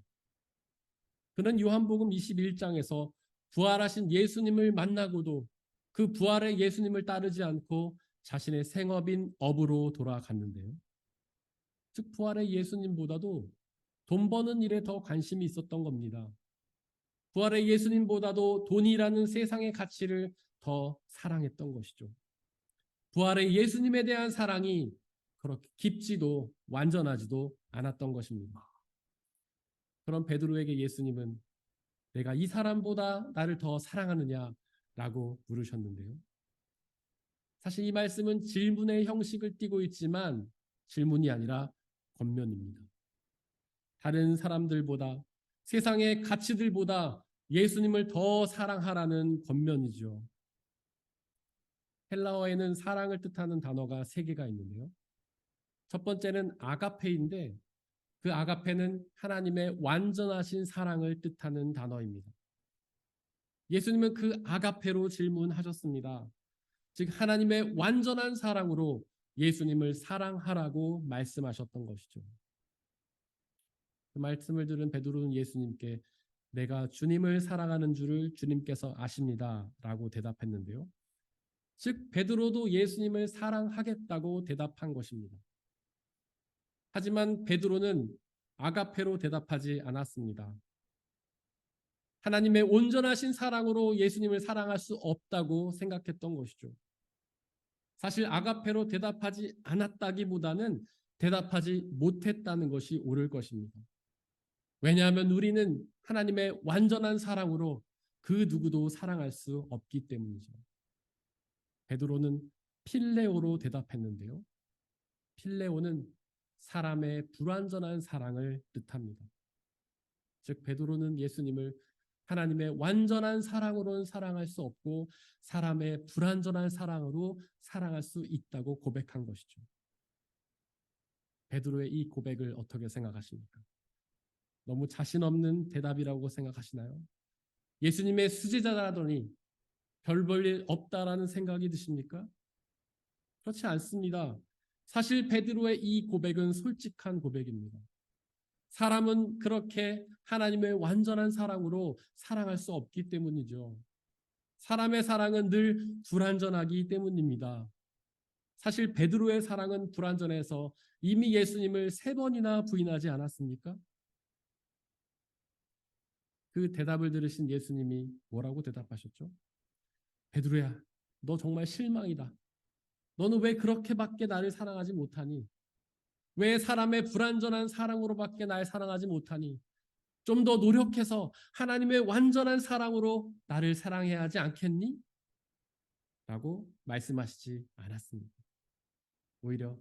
B: 그는 요한복음 21장에서 부활하신 예수님을 만나고도 그 부활의 예수님을 따르지 않고 자신의 생업인 업으로 돌아갔는데요. 즉 부활의 예수님보다도 돈 버는 일에 더 관심이 있었던 겁니다. 부활의 예수님보다도 돈이라는 세상의 가치를 더 사랑했던 것이죠. 부활의 예수님에 대한 사랑이 그렇게 깊지도 완전하지도 않았던 것입니다. 그런 베드로에게 예수님은 내가 이 사람보다 나를 더 사랑하느냐라고 물으셨는데요. 사실 이 말씀은 질문의 형식을 띠고 있지만 질문이 아니라 권면입니다. 다른 사람들보다 세상의 가치들보다 예수님을 더 사랑하라는 권면이죠. 헬라어에는 사랑을 뜻하는 단어가 3개가 있는데요. 첫 번째는 아가페인데 그 아가페는 하나님의 완전하신 사랑을 뜻하는 단어입니다. 예수님은 그 아가페로 질문하셨습니다. 즉 하나님의 완전한 사랑으로 예수님을 사랑하라고 말씀하셨던 것이죠. 그 말씀을 들은 베드로는 예수님께 내가 주님을 사랑하는 줄을 주님께서 아십니다 라고 대답했는데요. 즉 베드로도 예수님을 사랑하겠다고 대답한 것입니다. 하지만 베드로는 아가페로 대답하지 않았습니다. 하나님의 온전하신 사랑으로 예수님을 사랑할 수 없다고 생각했던 것이죠. 사실 아가페로 대답하지 않았다기보다는 대답하지 못했다는 것이 옳을 것입니다. 왜냐하면 우리는 하나님의 완전한 사랑으로 그 누구도 사랑할 수 없기 때문이죠. 베드로는 필레오로 대답했는데요. 필레오는 사람의 불완전한 사랑을 뜻합니다. 즉 베드로는 예수님을 하나님의 완전한 사랑으로는 사랑할 수 없고 사람의 불완전한 사랑으로 사랑할 수 있다고 고백한 것이죠. 베드로의 이 고백을 어떻게 생각하십니까? 너무 자신 없는 대답이라고 생각하시나요? 예수님의 수제자라더니 별 볼 일 없다라는 생각이 드십니까? 그렇지 않습니다. 사실 베드로의 이 고백은 솔직한 고백입니다. 사람은 그렇게 하나님의 완전한 사랑으로 사랑할 수 없기 때문이죠. 사람의 사랑은 늘 불완전하기 때문입니다. 사실 베드로의 사랑은 불완전해서 이미 예수님을 3번이나 부인하지 않았습니까? 그 대답을 들으신 예수님이 뭐라고 대답하셨죠? 베드로야, 너 정말 실망이다. 너는 왜 그렇게밖에 나를 사랑하지 못하니? 왜 사람의 불완전한 사랑으로밖에 날 사랑하지 못하니? 좀 더 노력해서 하나님의 완전한 사랑으로 나를 사랑해야 하지 않겠니? 라고 말씀하시지 않았습니다. 오히려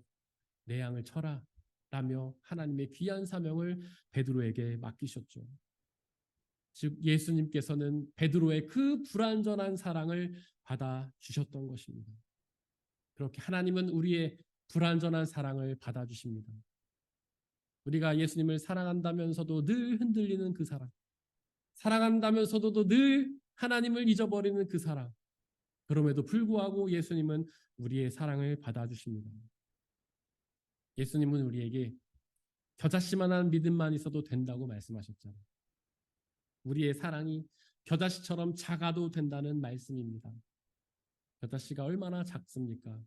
B: 내 양을 쳐라 라며 하나님의 귀한 사명을 베드로에게 맡기셨죠. 즉 예수님께서는 베드로의 그 불완전한 사랑을 받아주셨던 것입니다. 그렇게 하나님은 우리의 불완전한 사랑을 받아주십니다. 우리가 예수님을 사랑한다면서도 늘 흔들리는 그 사랑, 사랑한다면서도 늘 하나님을 잊어버리는 그 사랑, 그럼에도 불구하고 예수님은 우리의 사랑을 받아주십니다. 예수님은 우리에게 겨자씨만한 믿음만 있어도 된다고 말씀하셨잖아요. 우리의 사랑이 겨자씨처럼 작아도 된다는 말씀입니다. 겨자씨가 얼마나 작습니까?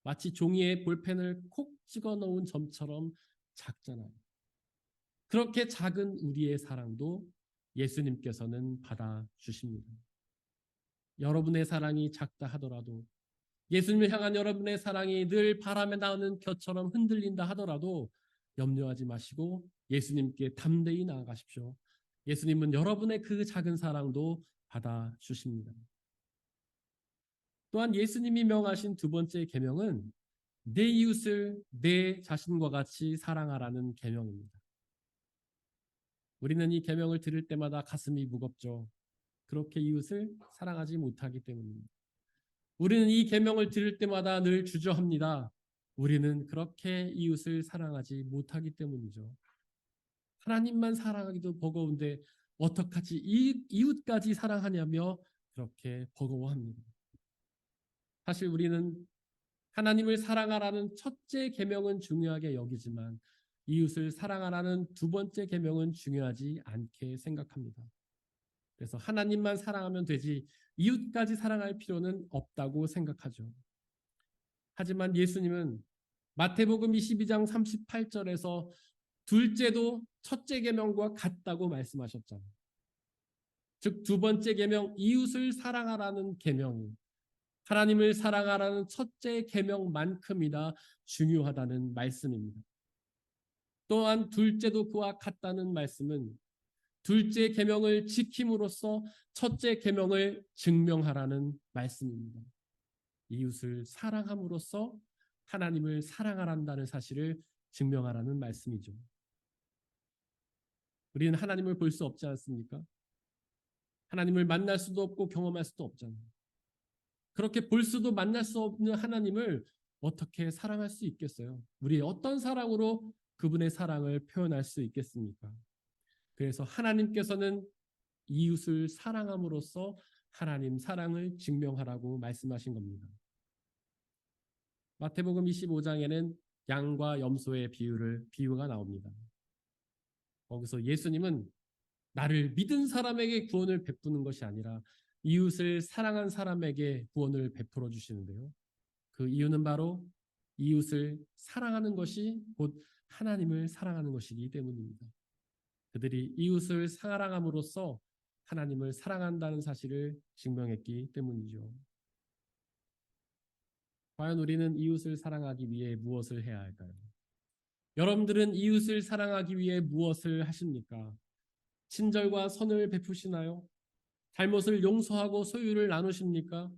B: 마치 종이에 볼펜을 콕 찍어 놓은 점처럼 작잖아요. 그렇게 작은 우리의 사랑도 예수님께서는 받아주십니다. 여러분의 사랑이 작다 하더라도, 예수님을 향한 여러분의 사랑이 늘 바람에 나오는 겨처럼 흔들린다 하더라도 염려하지 마시고 예수님께 담대히 나아가십시오. 예수님은 여러분의 그 작은 사랑도 받아주십니다. 또한 예수님이 명하신 2번째 계명은 내 이웃을 내 자신과 같이 사랑하라는 계명입니다. 우리는 이 계명을 들을 때마다 가슴이 무겁죠. 그렇게 이웃을 사랑하지 못하기 때문입니다. 우리는 이 계명을 들을 때마다 늘 주저합니다. 우리는 그렇게 이웃을 사랑하지 못하기 때문이죠. 하나님만 사랑하기도 버거운데 어떡하지 이웃까지 사랑하냐며 그렇게 버거워합니다. 사실 우리는 하나님을 사랑하라는 첫째 계명은 중요하게 여기지만 이웃을 사랑하라는 2번째 계명은 중요하지 않게 생각합니다. 그래서 하나님만 사랑하면 되지 이웃까지 사랑할 필요는 없다고 생각하죠. 하지만 예수님은 마태복음 22장 38절에서 둘째도 첫째 계명과 같다고 말씀하셨잖아요. 즉 2번째 계명 이웃을 사랑하라는 계명이 하나님을 사랑하라는 첫째 계명만큼이나 중요하다는 말씀입니다. 또한 둘째도 그와 같다는 말씀은 둘째 계명을 지킴으로써 첫째 계명을 증명하라는 말씀입니다. 이웃을 사랑함으로써 하나님을 사랑하란다는 사실을 증명하라는 말씀이죠. 우리는 하나님을 볼 수 없지 않습니까? 하나님을 만날 수도 없고 경험할 수도 없잖아요. 그렇게 볼 수도 만날 수 없는 하나님을 어떻게 사랑할 수 있겠어요? 우리 어떤 사랑으로 그분의 사랑을 표현할 수 있겠습니까? 그래서 하나님께서는 이웃을 사랑함으로써 하나님 사랑을 증명하라고 말씀하신 겁니다. 마태복음 25장에는 양과 염소의 비유가 나옵니다. 거기서 예수님은 나를 믿은 사람에게 구원을 베푸는 것이 아니라 이웃을 사랑한 사람에게 구원을 베풀어 주시는데요. 그 이유는 바로 이웃을 사랑하는 것이 곧 하나님을 사랑하는 것이기 때문입니다. 그들이 이웃을 사랑함으로써 하나님을 사랑한다는 사실을 증명했기 때문이죠. 과연 우리는 이웃을 사랑하기 위해 무엇을 해야 할까요? 여러분들은 이웃을 사랑하기 위해 무엇을 하십니까? 친절과 선을 베푸시나요? 잘못을 용서하고 소유를 나누십니까?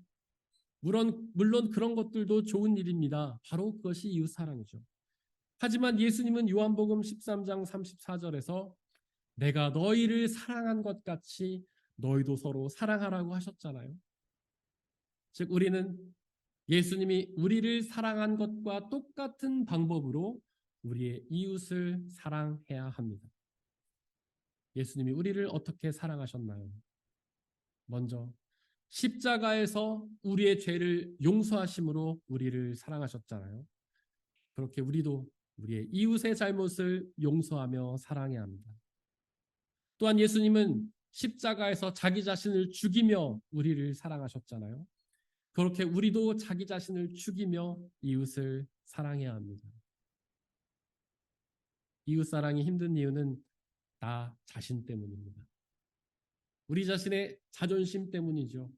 B: 물론 그런 것들도 좋은 일입니다. 바로 그것이 이웃 사랑이죠. 하지만 예수님은 요한복음 13장 34절에서 내가 너희를 사랑한 것 같이 너희도 서로 사랑하라고 하셨잖아요. 즉 우리는 예수님이 우리를 사랑한 것과 똑같은 방법으로 우리의 이웃을 사랑해야 합니다. 예수님이 우리를 어떻게 사랑하셨나요? 먼저 십자가에서 우리의 죄를 용서하심으로 우리를 사랑하셨잖아요. 그렇게 우리도 우리의 이웃의 잘못을 용서하며 사랑해야 합니다. 또한 예수님은 십자가에서 자기 자신을 죽이며 우리를 사랑하셨잖아요. 그렇게 우리도 자기 자신을 죽이며 이웃을 사랑해야 합니다. 이웃 사랑이 힘든 이유는 나 자신 때문입니다. 우리 자신의 자존심 때문이죠.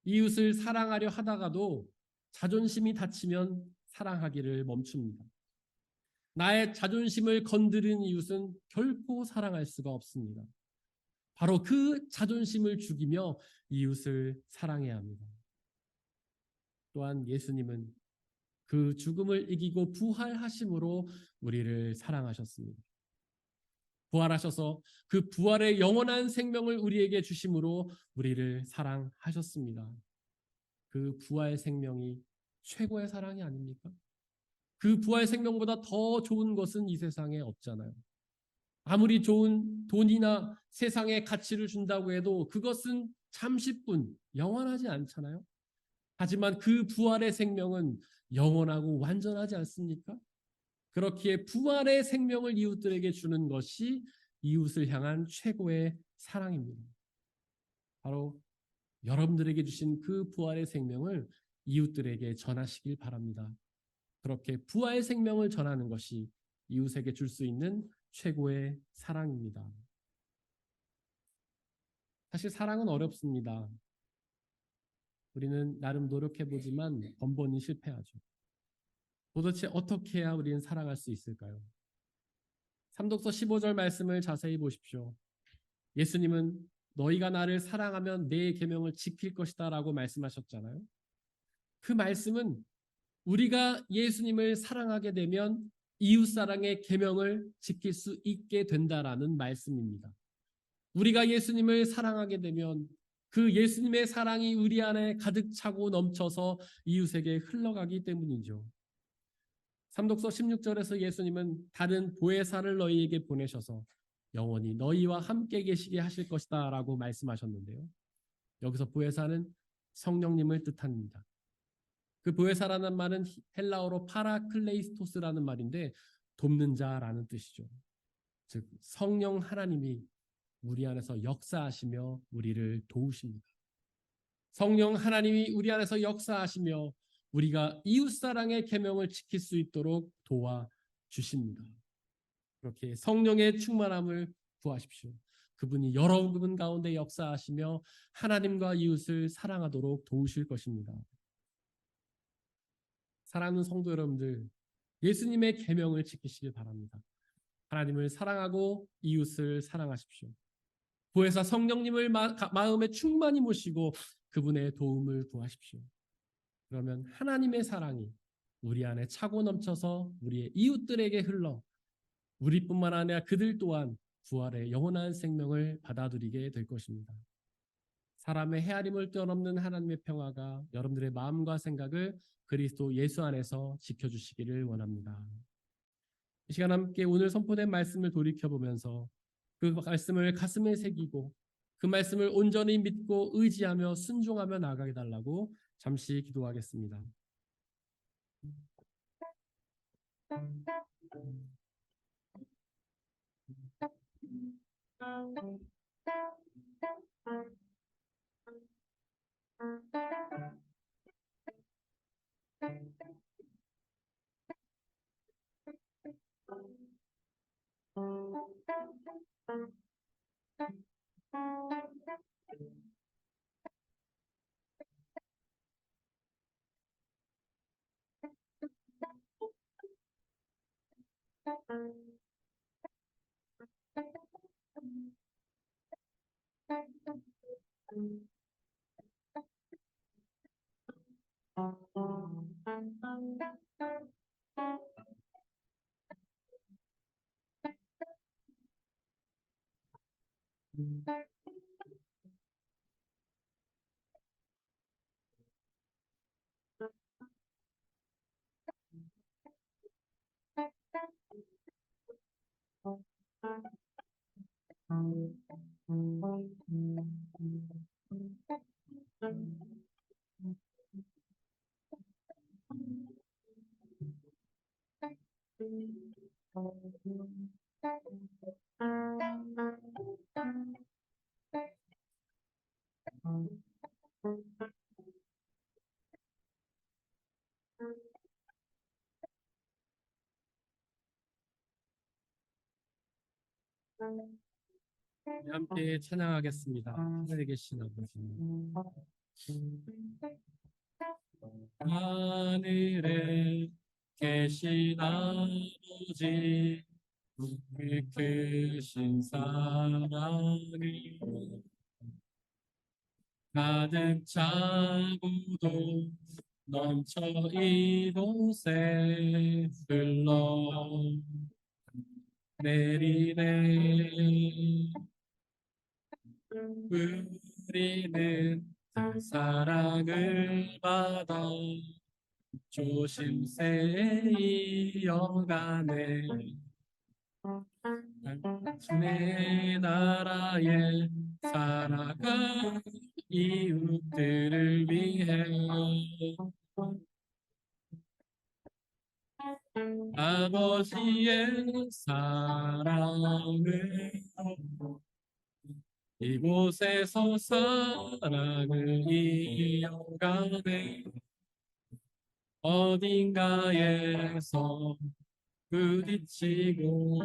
B: 이웃을 사랑하려 하다가도 자존심이 다치면 사랑하기를 멈춥니다. 나의 자존심을 건드린 이웃은 결코 사랑할 수가 없습니다. 바로 그 자존심을 죽이며 이웃을 사랑해야 합니다. 또한 예수님은 그 죽음을 이기고 부활하심으로 우리를 사랑하셨습니다. 부활하셔서 그 부활의 영원한 생명을 우리에게 주심으로 우리를 사랑하셨습니다. 그 부활 생명이 최고의 사랑이 아닙니까? 그 부활 생명보다 더 좋은 것은 이 세상에 없잖아요. 아무리 좋은 돈이나 세상의 가치를 준다고 해도 그것은 잠시뿐 영원하지 않잖아요. 하지만 그 부활의 생명은 영원하고 완전하지 않습니까? 그렇기에 부활의 생명을 이웃들에게 주는 것이 이웃을 향한 최고의 사랑입니다. 바로 여러분들에게 주신 그 부활의 생명을 이웃들에게 전하시길 바랍니다. 그렇게 부활의 생명을 전하는 것이 이웃에게 줄 수 있는 최고의 사랑입니다. 사실 사랑은 어렵습니다. 우리는 나름 노력해보지만 번번이 실패하죠. 도대체 어떻게 해야 우리는 사랑할 수 있을까요? 삼독서 15절 말씀을 자세히 보십시오. 예수님은 너희가 나를 사랑하면 내 계명을 지킬 것이다 라고 말씀하셨잖아요. 그 말씀은 우리가 예수님을 사랑하게 되면 이웃사랑의 계명을 지킬 수 있게 된다라는 말씀입니다. 우리가 예수님을 사랑하게 되면 그 예수님의 사랑이 우리 안에 가득 차고 넘쳐서 이웃에게 흘러가기 때문이죠. 삼독서 16절에서 예수님은 다른 보혜사를 너희에게 보내셔서 영원히 너희와 함께 계시게 하실 것이다 라고 말씀하셨는데요. 여기서 보혜사는 성령님을 뜻합니다. 그 보혜사라는 말은 헬라어로 파라클레이스토스라는 말인데 돕는 자라는 뜻이죠. 즉 성령 하나님이 우리 안에서 역사하시며 우리를 도우십니다. 성령 하나님이 우리 안에서 역사하시며 우리가 이웃사랑의 계명을 지킬 수 있도록 도와주십니다. 그렇게 성령의 충만함을 구하십시오. 그분이 여러분 가운데 역사하시며 하나님과 이웃을 사랑하도록 도우실 것입니다. 사랑하는 성도 여러분들, 예수님의 계명을 지키시길 바랍니다. 하나님을 사랑하고 이웃을 사랑하십시오. 보혜사 성령님을 마음에 충만히 모시고 그분의 도움을 구하십시오. 그러면 하나님의 사랑이 우리 안에 차고 넘쳐서 우리의 이웃들에게 흘러 우리뿐만 아니라 그들 또한 부활의 영원한 생명을 받아들이게 될 것입니다. 사람의 헤아림을 뛰어넘는 하나님의 평화가 여러분들의 마음과 생각을 그리스도 예수 안에서 지켜주시기를 원합니다. 이 시간 함께 오늘 선포된 말씀을 돌이켜보면서 그 말씀을 가슴에 새기고 그 말씀을 온전히 믿고 의지하며 순종하며 나아가게 달라고 잠시 기도하겠습니다. 함께 찬양하겠습니다. 하늘에 계신 아버지. 하늘에 계신 아버지, 그 크신 사랑을 가득 차고도 넘쳐 이곳에 흘러 내리네. 우리는 그 사랑을 받아 조심세 이어가네. 내 나라에 살아가 이웃들을 위해 아버지의 사랑을 이곳에서 사랑을 이어가네. 어딘가에서 부딪히고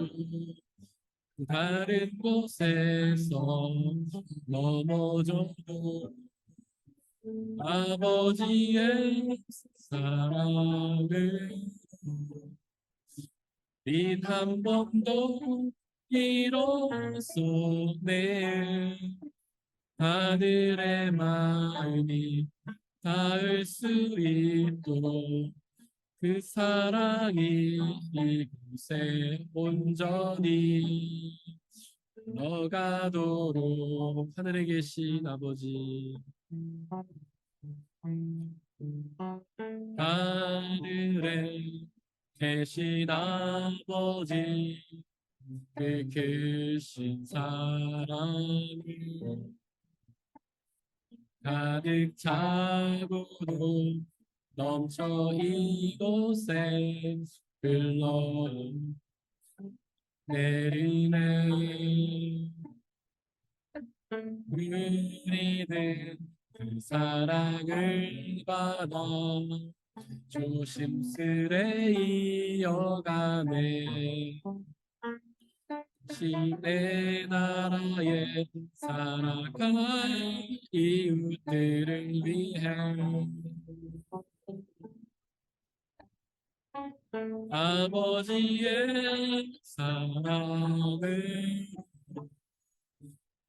B: 다른 곳에서 넘어져도 아버지의 사랑을 한 번도 일어서네. 하늘의 마음이 닿을 수 있도록 그 사랑이 이곳에 온전히 흘러가도록. 하늘에 계신 아버지, 하늘에 계신 아버지, 그 크신 사랑을 가득 차고도 넘쳐 이곳에 흘러 내리네. 우리는 그 사랑을 받아 조심스레 이어가네. 신의 나라에 살아가 이웃들을 위해 아버지의 사랑을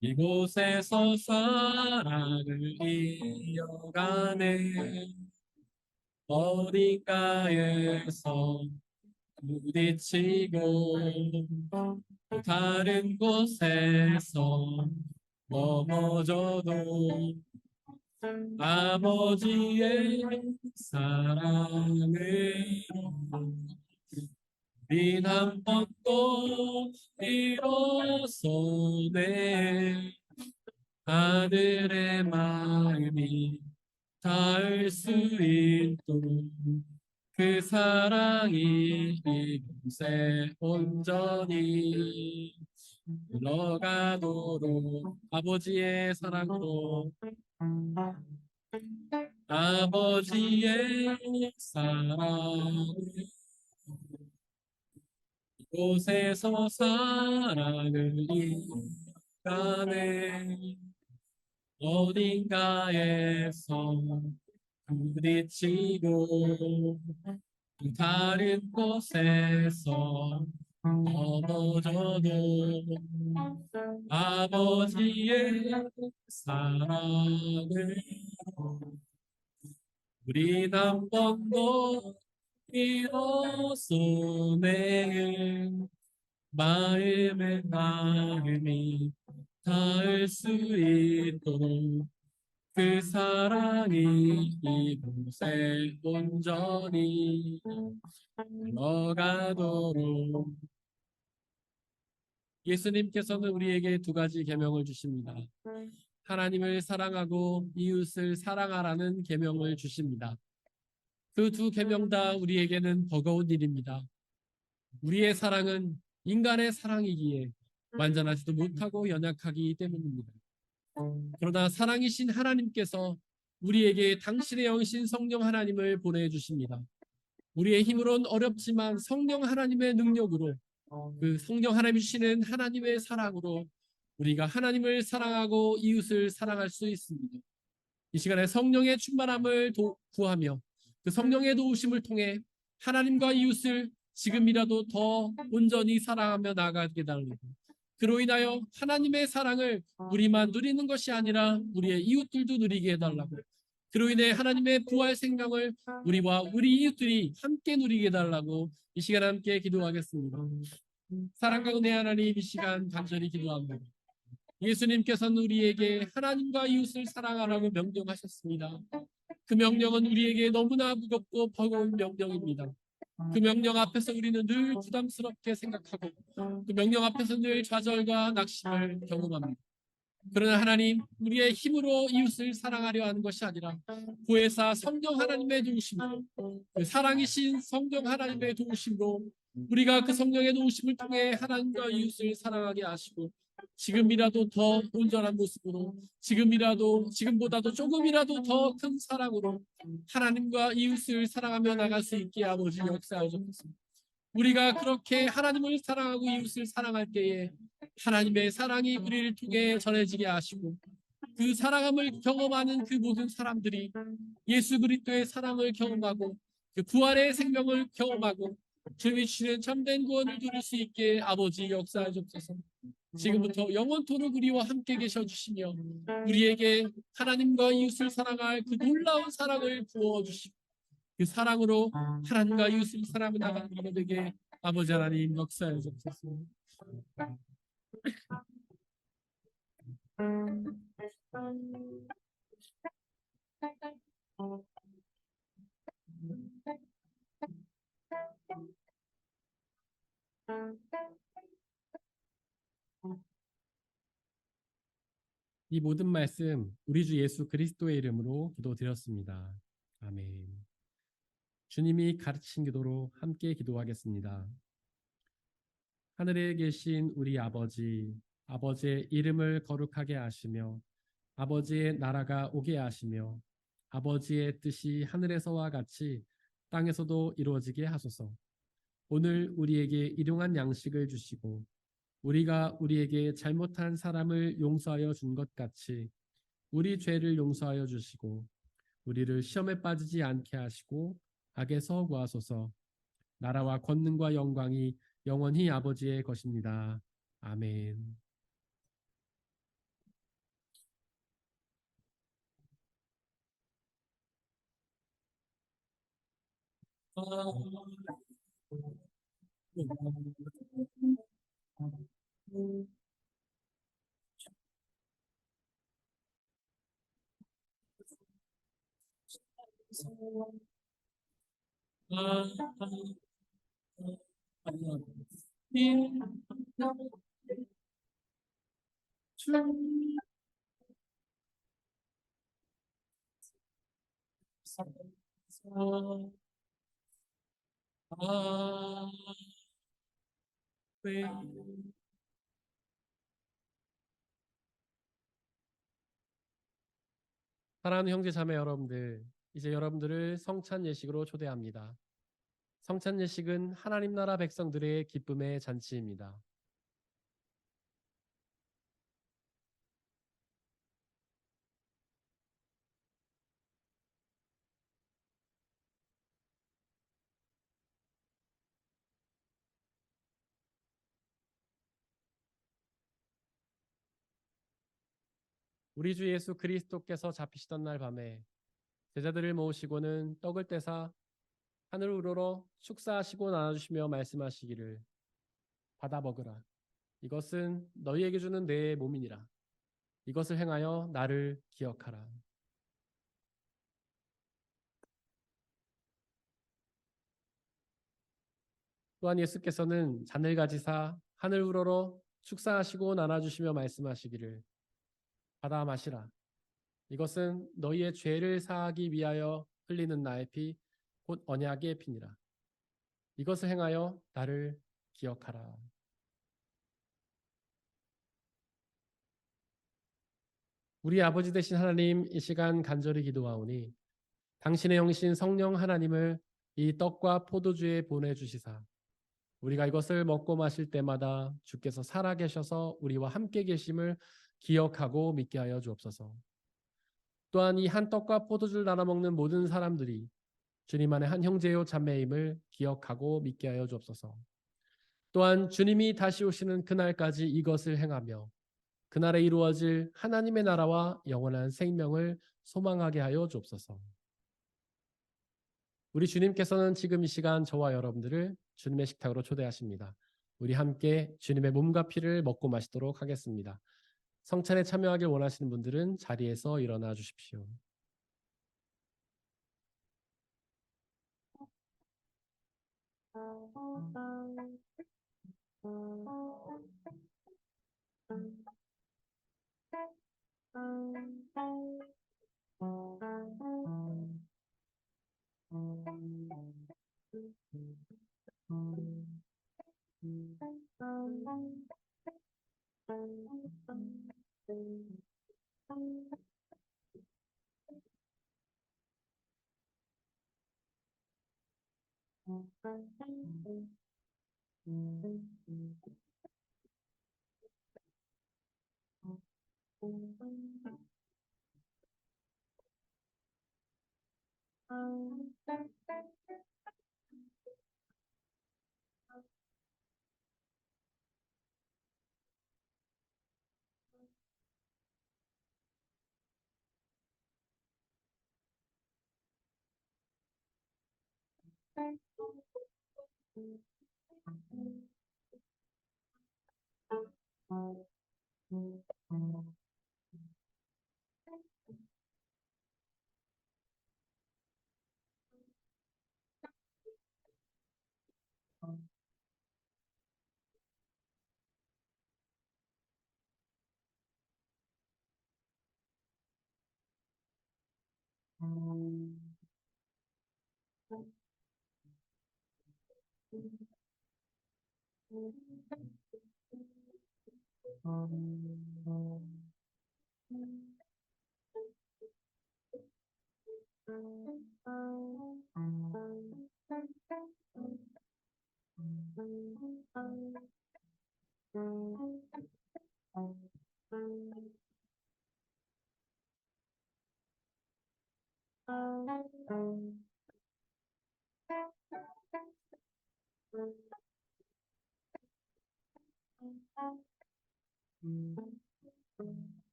B: 이곳에서 사랑을 이어가네. 어딘가에서 부딪히고 다른 곳에서 넘어져도 아버지의 사랑으로 한 번도 일어서네. 아들의 마음이 닿을 수 있도록 그 사랑이 이곳에 온전히 흘러가도록 아버지의 사랑으로 아버지의 사랑을 이곳에서 사랑을 이어가네. 어딘가에서 부딪히고 다른 곳에서 넘어져도 아버지의 사랑을 우린 한 번도 일어서네 마음이 닿을 수 있도록 그 사랑이 이곳에 온전히 흘러가도록 예수님께서는 우리에게 두 가지 계명을 주십니다. 하나님을 사랑하고 이웃을 사랑하라는 계명을 주십니다. 그 두 계명 다 우리에게는 버거운 일입니다. 우리의 사랑은 인간의 사랑이기에 완전하지도 못하고 연약하기 때문입니다. 그러나 사랑이신 하나님께서 우리에게 당신의 영신 성령 하나님을 보내주십니다. 우리의 힘으로는 어렵지만 성령 하나님의 능력으로 그 성령 하나님이 주시는 하나님의 사랑으로 우리가 하나님을 사랑하고 이웃을 사랑할 수 있습니다. 이 시간에 성령의 충만함을 구하며 그 성령의 도우심을 통해 하나님과 이웃을 지금이라도 더 온전히 사랑하며 나아가게 달라고 그로 인하여 하나님의 사랑을 우리만 누리는 것이 아니라 우리의 이웃들도 누리게 해달라고 그로 인해 하나님의 부활 생명을 우리와 우리 이웃들이 함께 누리게 해달라고 이 시간 함께 기도하겠습니다. 사랑과 은혜 하나님 이 시간 간절히 기도합니다. 예수님께서는 우리에게 하나님과 이웃을 사랑하라고 명령하셨습니다. 그 명령은 우리에게 너무나 무겁고 버거운 명령입니다. 그 명령 앞에서 우리는 늘 부담스럽게 생각하고 그 명령 앞에서 늘 좌절과 낙심을 경험합니다. 그러나 하나님, 우리의 힘으로 이웃을 사랑하려 하는 것이 아니라 구혜사 성령 하나님의 도우심으로 그 사랑이신 성령 하나님의 도우심으로 우리가 그 성령의 도우심을 통해 하나님과 이웃을 사랑하게 하시고 지금이라도 더 온전한 모습으로 지금보다도 조금이라도 더 큰 사랑으로 하나님과 이웃을 사랑하며 나갈 수 있게 아버지 역사하여 주옵소서. 우리가 그렇게 하나님을 사랑하고 이웃을 사랑할 때에 하나님의 사랑이 우리를 통해 전해지게 하시고 그 사랑함을 경험하는 그 모든 사람들이 예수 그리스도의 사랑을 경험하고 그 부활의 생명을 경험하고 주님이 주시는 참된 구원을 누릴 수 있게 아버지 역사하여 주옵소서. 지금부터 영원토록 우리와 함께 계셔 주시며 우리에게 하나님과 이웃을 사랑할 그 놀라운 사랑을 부어 주시고 그 사랑으로 하나님과 이웃을 사랑하며 나가는 우리가 되게 아버지 하나님 역사해 주옵소서. 이 모든 말씀 우리 주 예수 그리스도의 이름으로 기도드렸습니다. 아멘. 주님이 가르치신 기도로 함께 기도하겠습니다. 하늘에 계신 우리 아버지, 아버지의 이름을 거룩하게 하시며 아버지의 나라가 오게 하시며 아버지의 뜻이 하늘에서와 같이 땅에서도 이루어지게 하소서. 오늘 우리에게 일용할 양식을 주시고 우리가 우리에게 잘못한 사람을 용서하여 준 것 같이 우리 죄를 용서하여 주시고 우리를 시험에 빠지지 않게 하시고 악에서 구하소서. 나라와 권능과 영광이 영원히 아버지의 것입니다. 아멘. 사랑하는 형제 자매 여러분들, 이제 여러분들을 성찬 예식으로 초대합니다. 성찬 예식은 하나님 나라 백성들의 기쁨의 잔치입니다. 우리 주 예수 그리스도께서 잡히시던 날 밤에 제자들을 모으시고는 떡을 떼사 하늘 우러러 축사하시고 나눠주시며 말씀하시기를 받아 먹으라. 이것은 너희에게 주는 내 몸이니라. 이것을 행하여 나를 기억하라. 또한 예수께서는 잔을 가지사 하늘 우러러 축사하시고 나눠주시며 말씀하시기를 받아 마시라. 이것은 너희의 죄를 사하기 위하여 흘리는 나의 피, 곧 언약의 피니라. 이것을 행하여 나를 기억하라. 우리 아버지 되신 하나님, 이 시간 간절히 기도하오니 당신의 영신 성령 하나님을 이 떡과 포도주에 보내주시사 우리가 이것을 먹고 마실 때마다 주께서 살아계셔서 우리와 함께 계심을 기억하고 믿게 하여 주옵소서. 또한 이 한 떡과 포도주를 나눠 먹는 모든 사람들이 주님 안에 한 형제요 자매임을 기억하고 믿게 하여 주옵소서. 또한 주님이 다시 오시는 그날까지 이것을 행하며 그날에 이루어질 하나님의 나라와 영원한 생명을 소망하게 하여 주옵소서. 우리 주님께서는 지금 이 시간 저와 여러분들을 주님의 식탁으로 초대하십니다. 우리 함께 주님의 몸과 피를 먹고 마시도록 하겠습니다. 성찬에 참여하길 원하시는 분들은 자리에서 일어나 주십시오.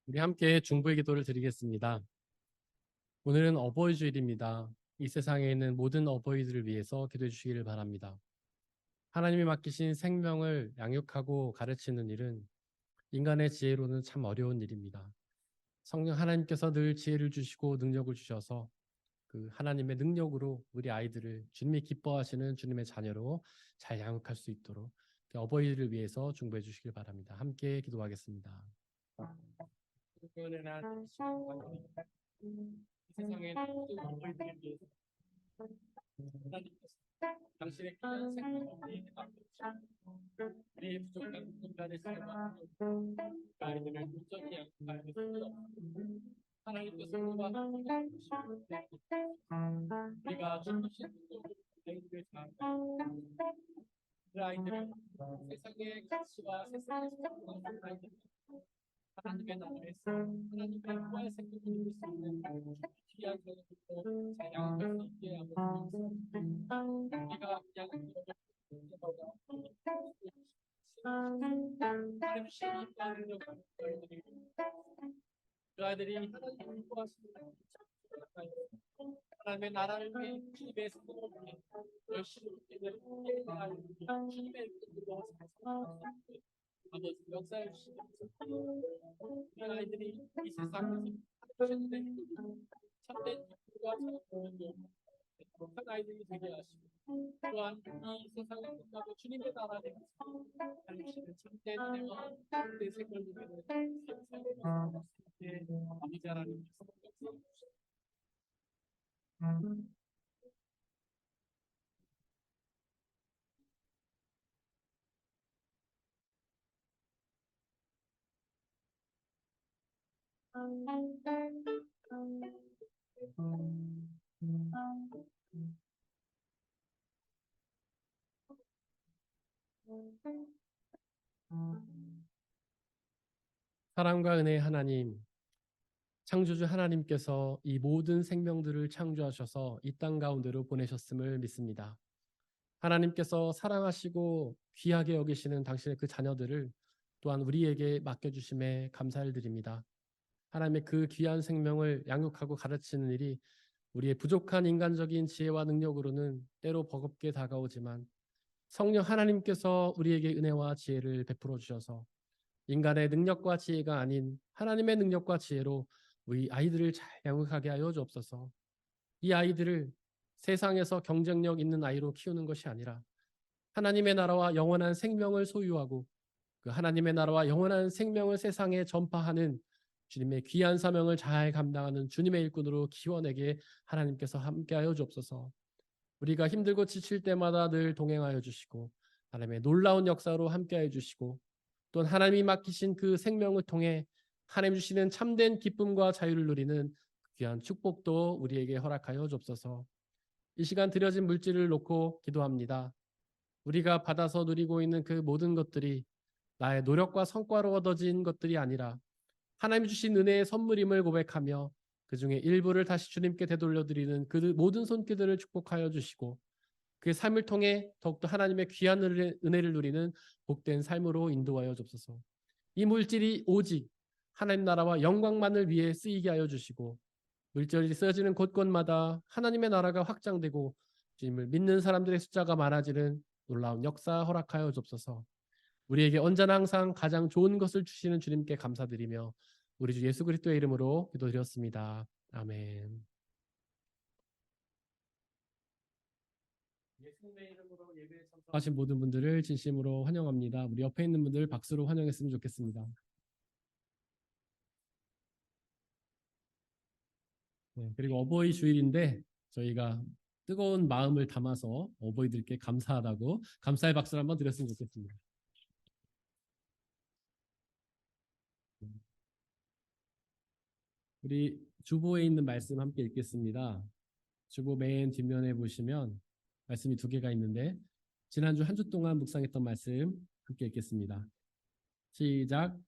B: 우리 함께 중보의 기도를 드리겠습니다. 오늘은 어버이 주일입니다. 이 세상에 있는 모든 어버이들을 위해서 기도해 주시기를 바랍니다. 하나님이 맡기신 생명을 양육하고 가르치는 일은 인간의 지혜로는 참 어려운 일입니다. 성령 하나님께서 늘 지혜를 주시고 능력을 주셔서 그 하나님의 능력으로 우리 아이들을 주님이 기뻐하시는 주님의 자녀로 잘 양육할 수 있도록 어버이들을 위해서 중보해 주시길 바랍니다. 함께 기도하겠습니다. 이 세상의 모든 어버이들을 위해서 하나님께서 당신의 귀한 생명을 우리에게 맡겨주시고 우리의 부족한 인간의 삶과 아이들을 온전히 양육하여 주시옵소서. 하나님께서 우리와 함께 해주시고 우리가 주신 아이들을 잘 그 아이들은 세상의 가치와 세상에서 살아가는 아이들 하나님의 나라에서 하나님의 부활 생명을 누릴 수 있는 귀한 자녀들로 잘 양육할 수 있게 아버지 우리가 양육을 하나님 주신 그 아이들이 하나님을 기뻐하시는 하나님의 나라를 위해 주님의 성공을 위해 열심히 되는 주님의 뜻으로 아버지 역사해 주시면서 그 아이들이 이 세상에서 하나님의 참된 기쁨과 자유로 행복한 아이들이 되게 하시고 또한 이 세상을 끝나고 주님의 나라를 하나님의 참된 은혜와 참된 생명을 누리는 삶을 살아갈 수 있게 아버지 하나님께서 역사해 주시옵소서. 사랑과 은혜의 하나님, 창조주 하나님께서 이 모든 생명들을 창조하셔서 이 땅 가운데로 보내셨음을 믿습니다. 하나님께서 사랑하시고 귀하게 여기시는 당신의 그 자녀들을 또한 우리에게 맡겨주심에 감사를 드립니다. 하나님의 그 귀한 생명을 양육하고 가르치는 일이 우리의 부족한 인간적인 지혜와 능력으로는 때로 버겁게 다가오지만 성령 하나님께서 우리에게 은혜와 지혜를 베풀어 주셔서 인간의 능력과 지혜가 아닌 하나님의 능력과 지혜로 우리 아이들을 잘 양육하게 하여 주옵소서. 이 아이들을 세상에서 경쟁력 있는 아이로 키우는 것이 아니라 하나님의 나라와 영원한 생명을 소유하고 그 하나님의 나라와 영원한 생명을 세상에 전파하는 주님의 귀한 사명을 잘 감당하는 주님의 일꾼으로 키워내게 하나님께서 함께하여 주옵소서. 우리가 힘들고 지칠 때마다 늘 동행하여 주시고 하나님의 놀라운 역사로 함께하여 주시고 또 하나님이 맡기신 그 생명을 통해 하나님 주시는 참된 기쁨과 자유를 누리는 귀한 축복도 우리에게 허락하여 주옵소서. 이 시간 드려진 물질을 놓고 기도합니다. 우리가 받아서 누리고 있는 그 모든 것들이 나의 노력과 성과로 얻어진 것들이 아니라 하나님이 주신 은혜의 선물임을 고백하며 그 중에 일부를 다시 주님께 되돌려드리는 그 모든 손길들을 축복하여 주시고 그 삶을 통해 더욱더 하나님의 귀한 은혜를 누리는 복된 삶으로 인도하여 주옵소서. 이 물질이 오직 하나님 나라와 영광만을 위해 쓰이게 하여 주시고 물질이 쓰여지는 곳곳마다 하나님의 나라가 확장되고 주님을 믿는 사람들의 숫자가 많아지는 놀라운 역사 허락하여 주옵소서. 우리에게 언제나 항상 가장 좋은 것을 주시는 주님께 감사드리며 우리 주 예수 그리스도의 이름으로 기도드렸습니다. 아멘. 예수님의 이름으로 예배에 참석하신 모든 분들을 진심으로 환영합니다. 우리 옆에 있는 분들 박수로 환영했으면 좋겠습니다. 네, 그리고 어버이 주일인데 저희가 뜨거운 마음을 담아서 어버이들께 감사하다고 감사의 박수를 한번 드렸으면 좋겠습니다. 우리 주보에 있는 말씀 함께 읽겠습니다. 주보 맨 뒷면에 보시면 말씀이 두 개가 있는데 지난주 한 주 동안 묵상했던 말씀 함께 읽겠습니다. 시작.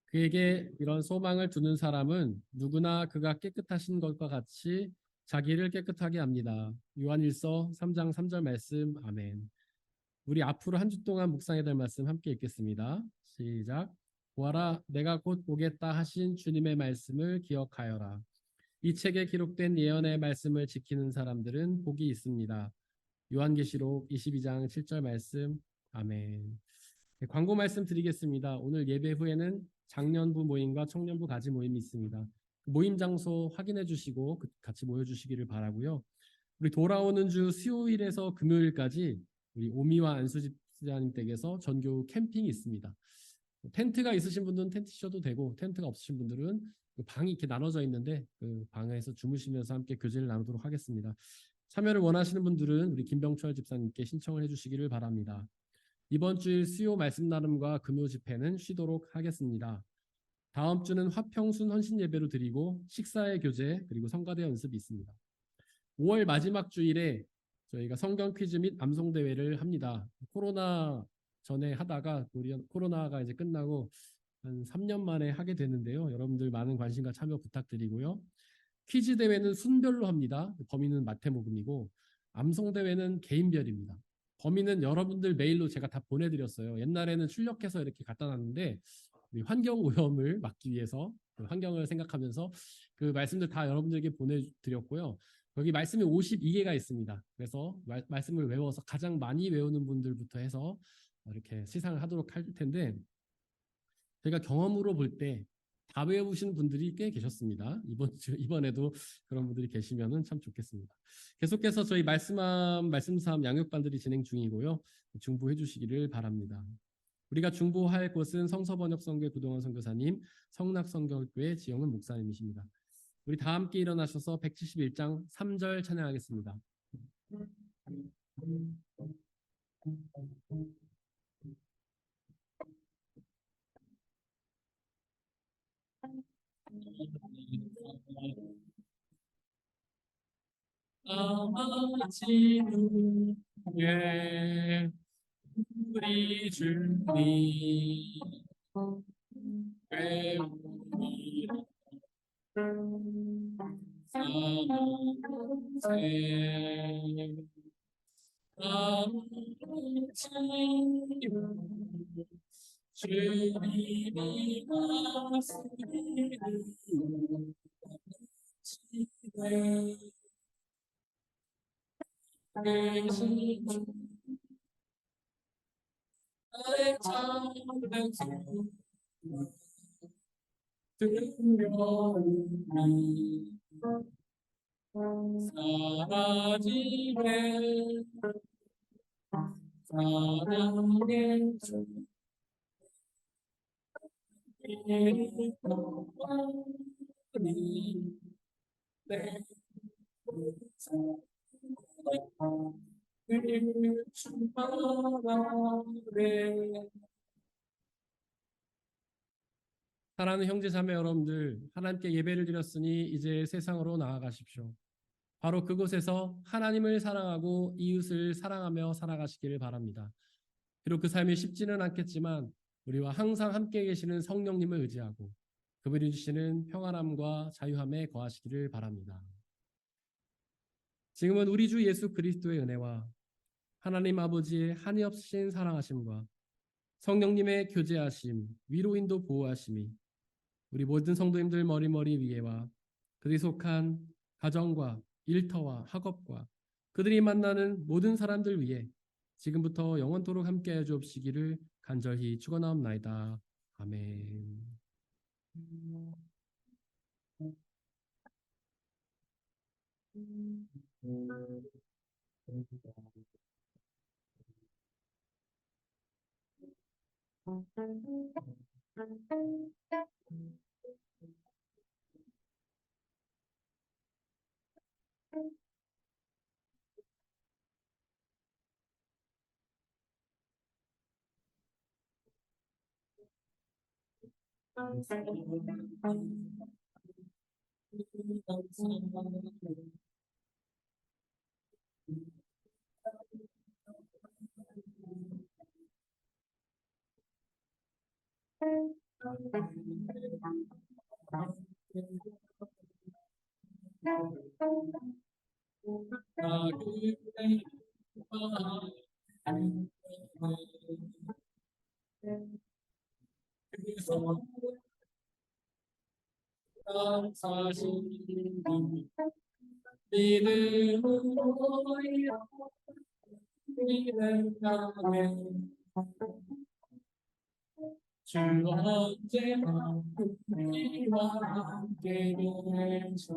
B: 그에게 이런 소망을 두는 사람은 누구나 그가 깨끗하신 것과 같이 자기를 깨끗하게 합니다. 요한일서 3장 3절 말씀. 아멘. 우리 앞으로 한 주 동안 묵상해야 될 말씀 함께 읽겠습니다. 시작. 보아라, 내가 곧 오겠다 하신 주님의 말씀을 기억하여라. 이 책에 기록된 예언의 말씀을 지키는 사람들은 복이 있습니다. 요한계시록 22장 7절 말씀. 아멘. 네, 광고 말씀 드리겠습니다. 오늘 예배 후에는 장년부 모임과 청년부 가지 모임이 있습니다. 모임 장소 확인해 주시고 같이 모여 주시기를 바라고요. 우리 돌아오는 주 수요일에서 금요일까지 우리 오미와 안수 집사님 댁에서 전교 캠핑이 있습니다. 텐트가 있으신 분들은 텐트 치셔도 되고 텐트가 없으신 분들은 그 방이 이렇게 나눠져 있는데 그 방에서 주무시면서 함께 교제를 나누도록 하겠습니다. 참여를 원하시는 분들은 우리 김병철 집사님께 신청을 해주시기를 바랍니다. 이번 주일 수요 말씀 나눔과 금요 집회는 쉬도록 하겠습니다. 다음 주는 화평순 헌신 예배로 드리고 식사의 교제 그리고 성가대 연습이 있습니다. 5월 마지막 주일에 저희가 성경 퀴즈 및 암송 대회를 합니다. 코로나 전에 하다가 코로나가 이제 끝나고 한 3년 만에 하게 되는데요. 여러분들 많은 관심과 참여 부탁드리고요. 퀴즈 대회는 순별로 합니다. 범위는 마태복음이고 암송 대회는 개인별입니다. 범위는 여러분들 메일로 제가 다 보내드렸어요. 옛날에는 출력해서 이렇게 갖다 놨는데 환경 오염을 막기 위해서 환경을 생각하면서 그 말씀들 다 여러분들에게 보내드렸고요. 여기 말씀이 52개가 있습니다. 그래서 말씀을 외워서 가장 많이 외우는 분들부터 해서 이렇게 시상을 하도록 할 텐데 제가 경험으로 볼 때 다 외우신 분들이 꽤 계셨습니다. 이번에도 그런 분들이 계시면 참 좋겠습니다. 계속해서 저희 말씀삼 양육반들이 진행 중이고요. 중보해 주시기를 바랍니다. 우리가 중보할 곳은 성서번역성교회 구동환 선교사님, 성락성결교회 지영은 목사님이십니다. 우리 다 함께 일어나셔서 171장 3절 찬양하겠습니다.
E: 아버지는
B: 예, 우리 주님 외우리 사랑세 주님이 하시는 계신 나의 참면서 두려움이 사라지네 사랑의 주 내 사랑하는 형제 자매 여러분들, 하나님께 예배를 드렸으니 이제 세상으로 나아가십시오. 바로 그곳에서 하나님을 사랑하고 이웃을 사랑하며 살아가시기를 바랍니다. 비록 그 삶이 쉽지는 않겠지만 우리와 항상 함께 계시는 성령님을 의지하고 그분이 주시는 평안함과 자유함에 거하시기를 바랍니다. 지금은 우리 주 예수 그리스도의 은혜와 하나님 아버지의 한이 없으신 사랑하심과 성령님의 교제하심, 위로인도 보호하심이 우리 모든 성도님들 머리머리 위에와 그들이 속한 가정과 일터와 학업과 그들이 만나는 모든 사람들 위에 지금부터 영원토록 함께하여 주옵시기를 간절히 축원하옵나이다. 아멘.
A: 주 언제나 우리와 함께 계셔